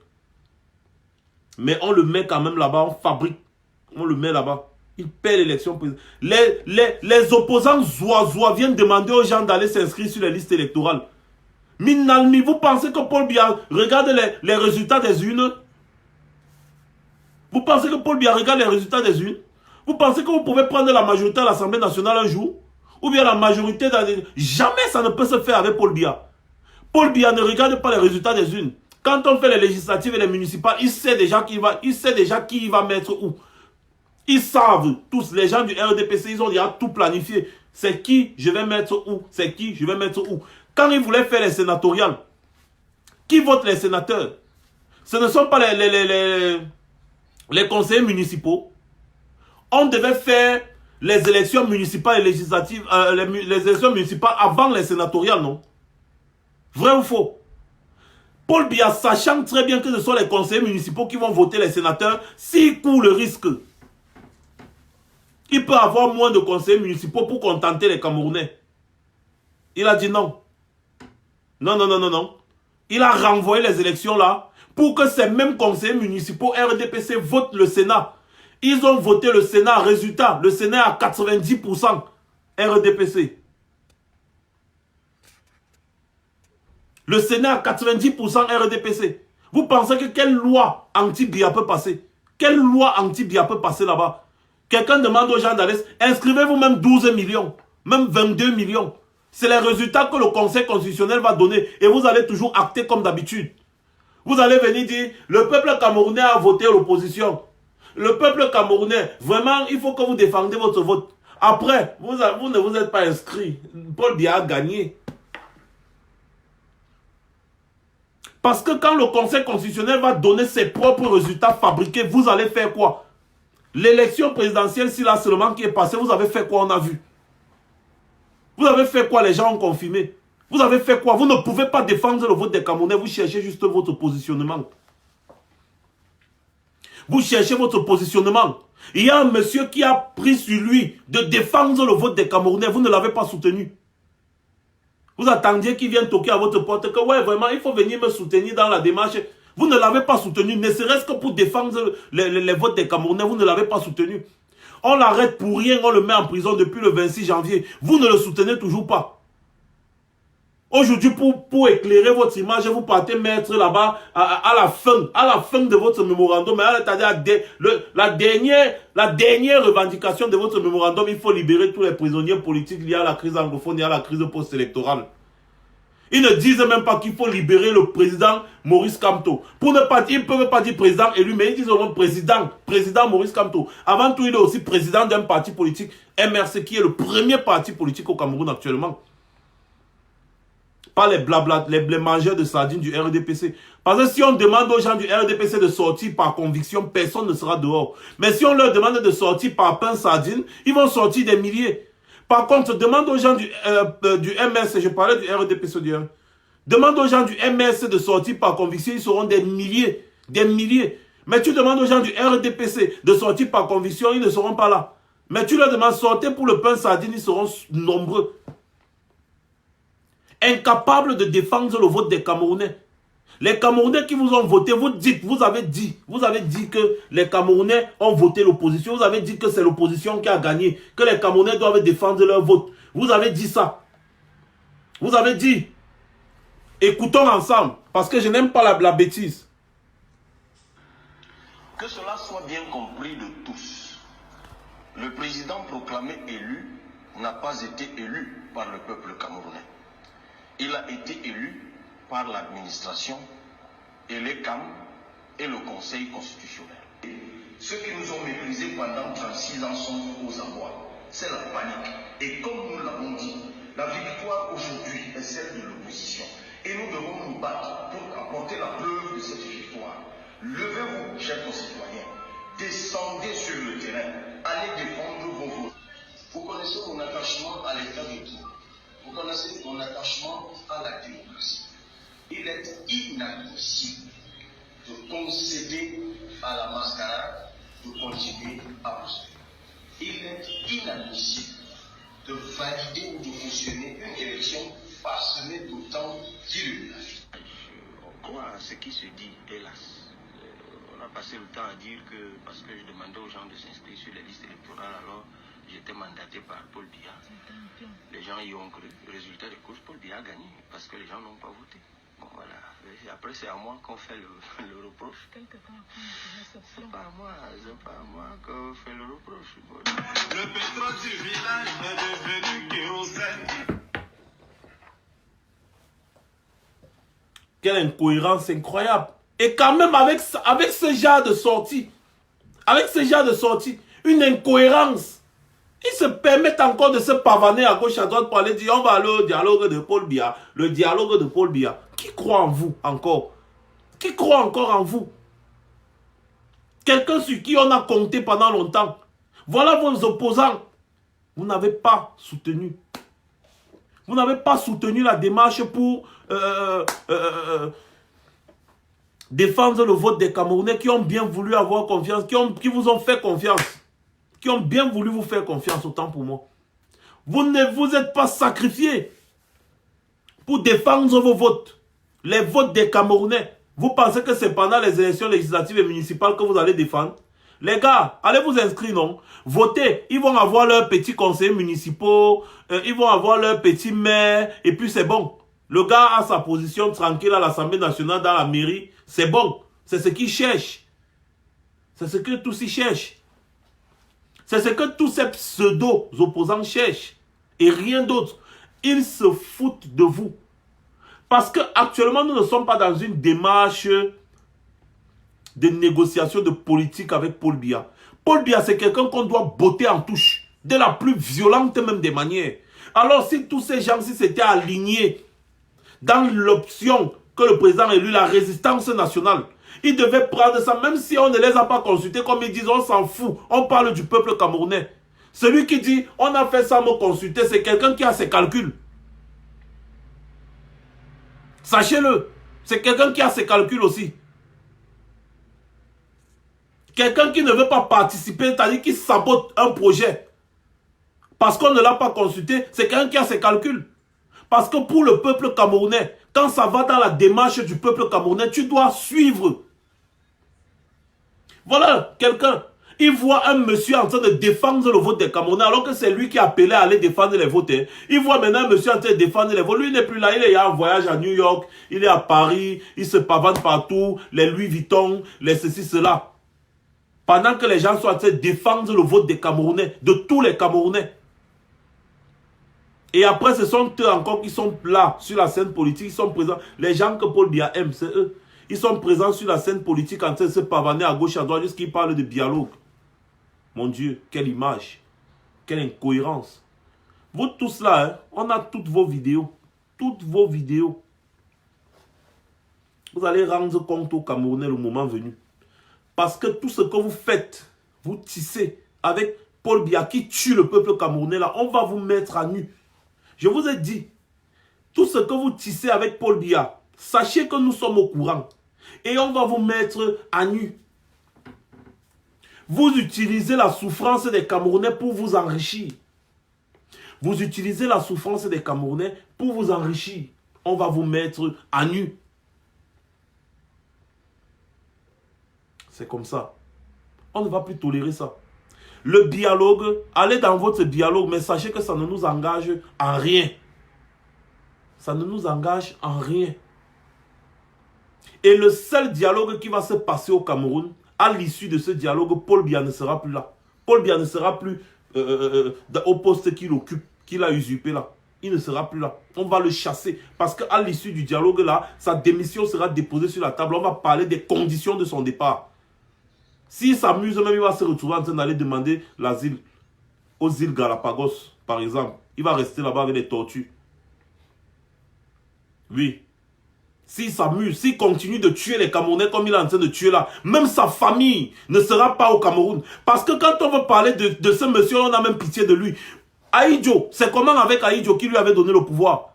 Mais on le met quand même là-bas, on fabrique. On le met là-bas. Il perd l'élection présidentielle. Les opposants Zoua viennent demander aux gens d'aller s'inscrire sur les listes électorales. Minalmi, vous pensez que Paul Biya regarde les résultats des urnes? Vous pensez que Paul Biya regarde les résultats des urnes? Vous pensez que vous pouvez prendre la majorité à l'Assemblée nationale un jour? Ou bien la majorité dans les... Jamais ça ne peut se faire avec Paul Biya. Paul Biya ne regarde pas les résultats des urnes. Quand on fait les législatives et les municipales, il sait déjà qui il va mettre où. Ils savent tous, les gens du RDPC, ils ont déjà tout planifié. C'est qui je vais mettre où, c'est qui je vais mettre où. Quand ils voulaient faire les sénatoriales, qui vote les sénateurs? Ce ne sont pas les conseillers municipaux. On devait faire les élections municipales et législatives, les élections municipales avant les sénatoriales, non? Vrai ou faux? Paul Biya, sachant très bien que ce sont les conseillers municipaux qui vont voter les sénateurs, s'il court le risque, il peut avoir moins de conseillers municipaux pour contenter les Camerounais. Il a dit non. Non, non, non, non, non. Il a renvoyé les élections là pour que ces mêmes conseillers municipaux RDPC votent le Sénat. Ils ont voté le Sénat. Résultat, le Sénat à 90% RDPC. Le Sénat à 90% RDPC. Vous pensez que quelle loi anti-Biya peut passer? Quelle loi anti-Biya peut passer là-bas? Quelqu'un demande aux gens d'aller, inscrivez-vous même 12 millions, même 22 millions. C'est les résultats que le Conseil constitutionnel va donner et vous allez toujours acter comme d'habitude. Vous allez venir dire, le peuple camerounais a voté l'opposition. Le peuple camerounais, vraiment, il faut que vous défendez votre vote. Après, vous ne vous êtes pas inscrit. Paul Biya a gagné. Parce que quand le Conseil constitutionnel va donner ses propres résultats fabriqués, vous allez faire quoi? L'élection présidentielle, si là seulement qui est passée, vous avez fait quoi? On a vu. Vous avez fait quoi? Les gens ont confirmé. Vous avez fait quoi? Vous ne pouvez pas défendre le vote des Camerounais, vous cherchez juste votre positionnement. Vous cherchez votre positionnement. Il y a un monsieur qui a pris sur lui de défendre le vote des Camerounais, vous ne l'avez pas soutenu. Vous attendiez qu'il vienne toquer à votre porte, que ouais, vraiment, il faut venir me soutenir dans la démarche. Vous ne l'avez pas soutenu, ne serait-ce que pour défendre les votes des Camerounais, vous ne l'avez pas soutenu. On l'arrête pour rien, on le met en prison depuis le 26 janvier. Vous ne le soutenez toujours pas. Aujourd'hui, pour éclairer votre image, vous partez mettre là-bas à la fin de votre mémorandum, la dernière revendication de votre mémorandum, il faut libérer tous les prisonniers politiques liés à la crise anglophone et à la crise post-électorale. Ils ne disent même pas qu'il faut libérer le président Maurice Kamto. Pour ne pas dire, ils ne peuvent pas dire président élu, mais ils disent au moins président Maurice Kamto. Avant tout, il est aussi président d'un parti politique, MRC, qui est le premier parti politique au Cameroun actuellement. Pas les blabla, les mangeurs de sardines du RDPC. Parce que si on demande aux gens du RDPC de sortir par conviction, personne ne sera dehors. Mais si on leur demande de sortir par pain sardine, ils vont sortir des milliers. Par contre, demande aux gens du MS, je parlais du RDPC du M. Demande aux gens du MS de sortir par conviction, ils seront des milliers. Des milliers. Mais tu demandes aux gens du RDPC de sortir par conviction, ils ne seront pas là. Mais tu leur demandes de sortir pour le pain sardine, ils seront nombreux. Incapables de défendre le vote des Camerounais. Les Camerounais qui vous ont voté, vous avez dit que les Camerounais ont voté l'opposition. Vous avez dit que c'est l'opposition qui a gagné, que les Camerounais doivent défendre leur vote. Vous avez dit ça. Vous avez dit. Écoutons ensemble, parce que je n'aime pas la bêtise. Que cela soit bien compris de tous. Le président proclamé élu n'a pas été élu par le peuple camerounais. Il a été élu par l'administration et les CAM et le Conseil constitutionnel. Ceux qui nous ont méprisés pendant 36 ans sont aux abois. C'est la panique. Et comme nous l'avons dit, la victoire aujourd'hui est celle de l'opposition. Et nous devons nous battre pour apporter la preuve de cette victoire. Levez-vous, chers concitoyens. Descendez sur le terrain. Allez défendre vos votes. Vous connaissez mon attachement à l'état de droit. Vous connaissez mon attachement à la démocratie. Il est inadmissible de concéder à la mascarade, de continuer à prospérer. Il est inadmissible de valider ou de fonctionner une élection parsemée d'autant d'illumination. On croit à ce qui se dit, hélas. On a passé le temps à dire que, parce que je demandais aux gens de s'inscrire sur les listes électorales, alors j'étais mandaté par Paul Biya. Les gens y ont cru. Résultat des courses, Paul Biya a gagné parce que les gens n'ont pas voté. Bon, voilà. Et après, c'est à moi qu'on fait le reproche. C'est pas à moi qu'on fait le reproche. Bon. Le pétrole du village est devenu kérosène. Quelle incohérence incroyable. Et quand même avec ce genre de sortie, une incohérence. Ils se permettent encore de se pavaner à gauche à droite pour aller dire on va aller au dialogue de Paul Biya. Le dialogue de Paul Biya. Qui croit en vous encore? Qui croit encore en vous? Quelqu'un sur qui on a compté pendant longtemps. Voilà vos opposants. Vous n'avez pas soutenu. Vous n'avez pas soutenu la démarche pour défendre le vote des Camerounais qui ont bien voulu avoir confiance, qui vous ont fait confiance. Qui ont bien voulu vous faire confiance, autant pour moi. Vous ne vous êtes pas sacrifiés pour défendre vos votes. Les votes des Camerounais. Vous pensez que c'est pendant les élections législatives et municipales que vous allez défendre? Les gars, allez vous inscrire, non? Votez. Ils vont avoir leurs petits conseillers municipaux, ils vont avoir leurs petits maires, et puis c'est bon. Le gars a sa position tranquille à l'Assemblée nationale, dans la mairie. C'est bon. C'est ce qu'il cherche. C'est ce que tous ils cherchent. C'est ce que tous ces pseudo-opposants cherchent. Et rien d'autre. Ils se foutent de vous. Parce qu'actuellement, nous ne sommes pas dans une démarche de négociation de politique avec Paul Biya. Paul Biya, c'est quelqu'un qu'on doit botter en touche. De la plus violente même des manières. Alors, si tous ces gens, si c'était aligné dans l'option que le président a élu la résistance nationale. Ils devaient prendre ça, même si on ne les a pas consultés, comme ils disent, on s'en fout. On parle du peuple camerounais. Celui qui dit, on a fait ça, me consulter, c'est quelqu'un qui a ses calculs. Sachez-le, c'est quelqu'un qui a ses calculs aussi. Quelqu'un qui ne veut pas participer, c'est-à-dire qui sabote un projet. Parce qu'on ne l'a pas consulté, c'est quelqu'un qui a ses calculs. Parce que pour le peuple camerounais, quand ça va dans la démarche du peuple camerounais, tu dois suivre. Voilà, quelqu'un, il voit un monsieur en train de défendre le vote des Camerounais, alors que c'est lui qui a appelé à aller défendre les votes. Il voit maintenant un monsieur en train de défendre les votes. Lui n'est plus là, il est en voyage à New York, il est à Paris, il se pavane partout, les Louis Vuitton, les ceci, cela. Pendant que les gens sont en train de défendre le vote des Camerounais, de tous les Camerounais. Et après, ce sont eux encore qui sont là, sur la scène politique, ils sont présents. Les gens que Paul Biya aime, c'est eux. Ils sont présents sur la scène politique en train de se pavaner à gauche, à droite, jusqu'ils parlent de dialogue. Mon Dieu, quelle image. Quelle incohérence. Vous tous là, hein, on a toutes vos vidéos. Toutes vos vidéos. Vous allez rendre compte au Camerounais le moment venu. Parce que tout ce que vous faites, vous tissez avec Paul Biya qui tue le peuple camerounais là, on va vous mettre à nu. Je vous ai dit, tout ce que vous tissez avec Paul Biya, sachez que nous sommes au courant. Et on va vous mettre à nu. Vous utilisez la souffrance des Camerounais pour vous enrichir. Vous utilisez la souffrance des Camerounais pour vous enrichir. On va vous mettre à nu. C'est comme ça. On ne va plus tolérer ça. Le dialogue, allez dans votre dialogue, mais sachez que ça ne nous engage en rien. Ça ne nous engage en rien. Et le seul dialogue qui va se passer au Cameroun, à l'issue de ce dialogue, Paul Biya ne sera plus là. Paul Biya ne sera plus au poste qu'il occupe, qu'il a usurpé là. Il ne sera plus là. On va le chasser. Parce qu'à l'issue du dialogue là, sa démission sera déposée sur la table. On va parler des conditions de son départ. S'il s'amuse, même il va se retrouver en train d'aller demander l'asile aux îles Galapagos, par exemple. Il va rester là-bas avec les tortues. Oui. S'il s'amuse, s'il continue de tuer les Camerounais comme il est en train de tuer là, même sa famille ne sera pas au Cameroun. Parce que quand on veut parler de ce monsieur, on a même pitié de lui. Ahidjo, c'est comment avec Ahidjo qui lui avait donné le pouvoir?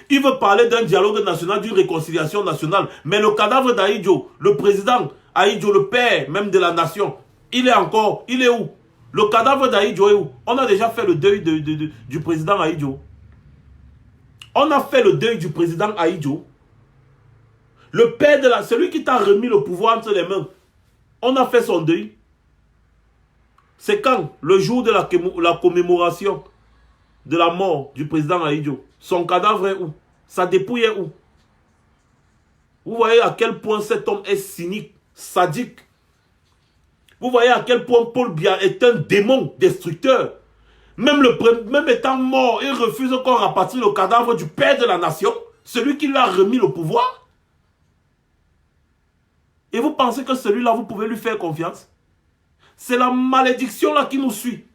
Il veut parler d'un dialogue national, d'une réconciliation nationale. Mais le cadavre d'Ahidjo, le président Ahidjo, le père même de la nation, il est où? Le cadavre d'Ahidjo est où? On a déjà fait le deuil du président Ahidjo. On a fait le deuil du président Ahidjo. Le père de celui qui t'a remis le pouvoir entre les mains. On a fait son deuil. C'est quand? Le jour de la commémoration de la mort du président Ahidjo. Son cadavre est où? Sa dépouille est où? Vous voyez à quel point cet homme est cynique, sadique. Vous voyez à quel point Paul Biya est un démon destructeur. Même étant mort, il refuse qu'on rapatrie le cadavre du père de la nation, celui qui lui a remis le pouvoir. Et vous pensez que celui-là, vous pouvez lui faire confiance? C'est la malédiction là qui nous suit.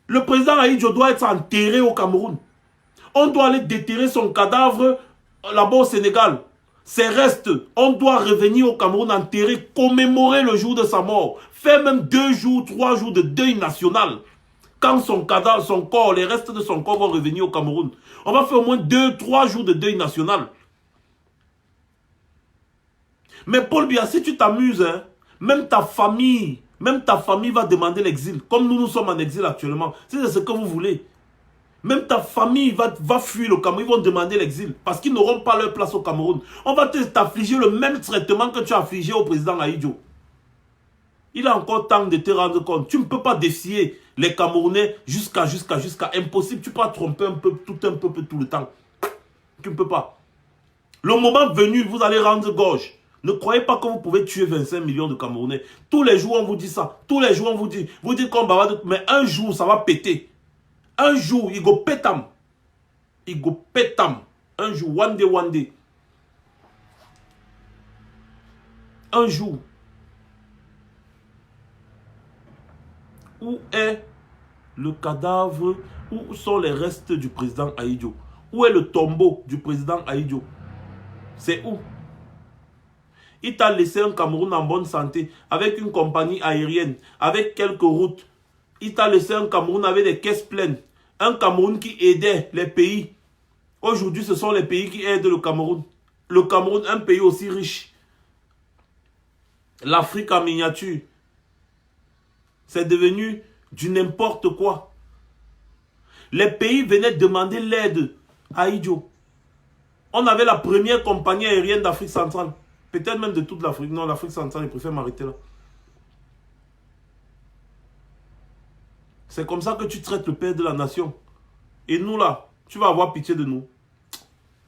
Le président Ahidjo doit être enterré au Cameroun. On doit aller déterrer son cadavre là-bas au Sénégal. Ses restes, on doit revenir au Cameroun, enterrer, commémorer le jour de sa mort. Faire même 2 jours, 3 jours de deuil national. Quand son cadavre, son corps, les restes de son corps vont revenir au Cameroun. On va faire au moins 2-3 jours de deuil national. Mais Paul Biya, si tu t'amuses, hein, même ta famille va demander l'exil. Comme nous sommes en exil actuellement. C'est ce que vous voulez. Même ta famille va fuir le Cameroun. Ils vont demander l'exil. Parce qu'ils n'auront pas leur place au Cameroun. On va t'affliger le même traitement que tu as affligé au président Ahidjo. Il a encore temps de te rendre compte. Tu ne peux pas défier les Camerounais jusqu'à impossible. Tu peux pas tromper un peuple tout le temps. Tu ne peux pas. Le moment venu, vous allez rendre gorge. Ne croyez pas que vous pouvez tuer 25 millions de Camerounais. Tous les jours, on vous dit ça. Tous les jours, on vous dit qu'on va... Mais un jour, ça va péter. Un jour, il go pétam. Il go pétam. Un jour, one day. Un jour. Où est le cadavre? Où sont les restes du président Ahidjo? Où est le tombeau du président Ahidjo? C'est où? Il t'a laissé un Cameroun en bonne santé, avec une compagnie aérienne, avec quelques routes. Il t'a laissé un Cameroun avec des caisses pleines. Un Cameroun qui aidait les pays. Aujourd'hui, ce sont les pays qui aident le Cameroun. Le Cameroun, un pays aussi riche. L'Afrique en miniature. C'est devenu du n'importe quoi. Les pays venaient demander l'aide à Idjo. On avait la première compagnie aérienne d'Afrique centrale. Peut-être même de toute l'Afrique. Non, l'Afrique centrale, je préfère m'arrêter là. C'est comme ça que tu traites le père de la nation. Et nous là, tu vas avoir pitié de nous.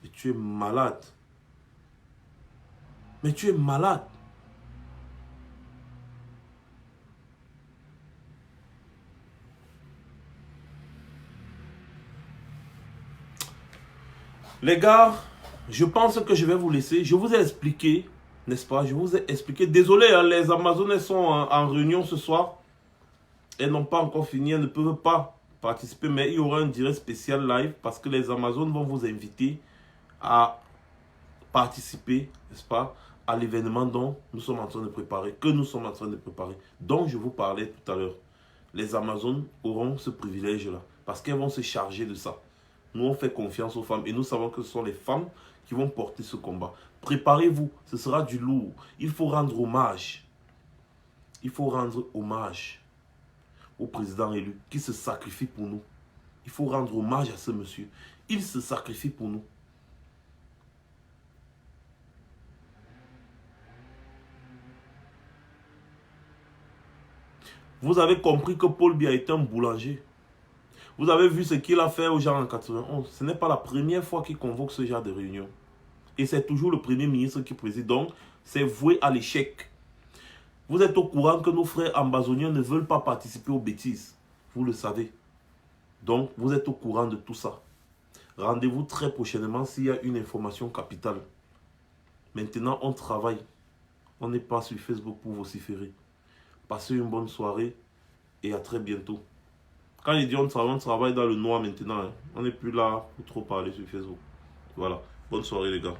Mais tu es malade. Mais tu es malade. Les gars, je pense que je vais vous laisser. Je vous ai expliqué, n'est-ce pas? Je vous ai expliqué. Désolé, hein, les Amazones sont en réunion ce soir. Elles n'ont pas encore fini, elles ne peuvent pas participer. Mais il y aura un direct spécial live parce que les Amazones vont vous inviter à participer, n'est-ce pas, à l'événement dont nous sommes en train de préparer, dont je vous parlais tout à l'heure. Les Amazones auront ce privilège-là parce qu'elles vont se charger de ça. Nous, on fait confiance aux femmes et nous savons que ce sont les femmes qui vont porter ce combat. Préparez-vous, ce sera du lourd. Il faut rendre hommage. Il faut rendre hommage au président élu qui se sacrifie pour nous. Il faut rendre hommage à ce monsieur. Il se sacrifie pour nous. Vous avez compris que Paul Biya est un boulanger. Vous avez vu ce qu'il a fait aux gens en 91. Ce n'est pas la première fois qu'il convoque ce genre de réunion. Et c'est toujours le premier ministre qui préside. Donc, c'est voué à l'échec. Vous êtes au courant que nos frères ambazoniens ne veulent pas participer aux bêtises. Vous le savez. Donc, vous êtes au courant de tout ça. Rendez-vous très prochainement s'il y a une information capitale. Maintenant, on travaille. On n'est pas sur Facebook pour vociférer. Passez une bonne soirée et à très bientôt. Quand je dis on travaille dans le noir maintenant. Hein. On n'est plus là pour trop parler sur Facebook. Voilà. Bonne soirée les gars.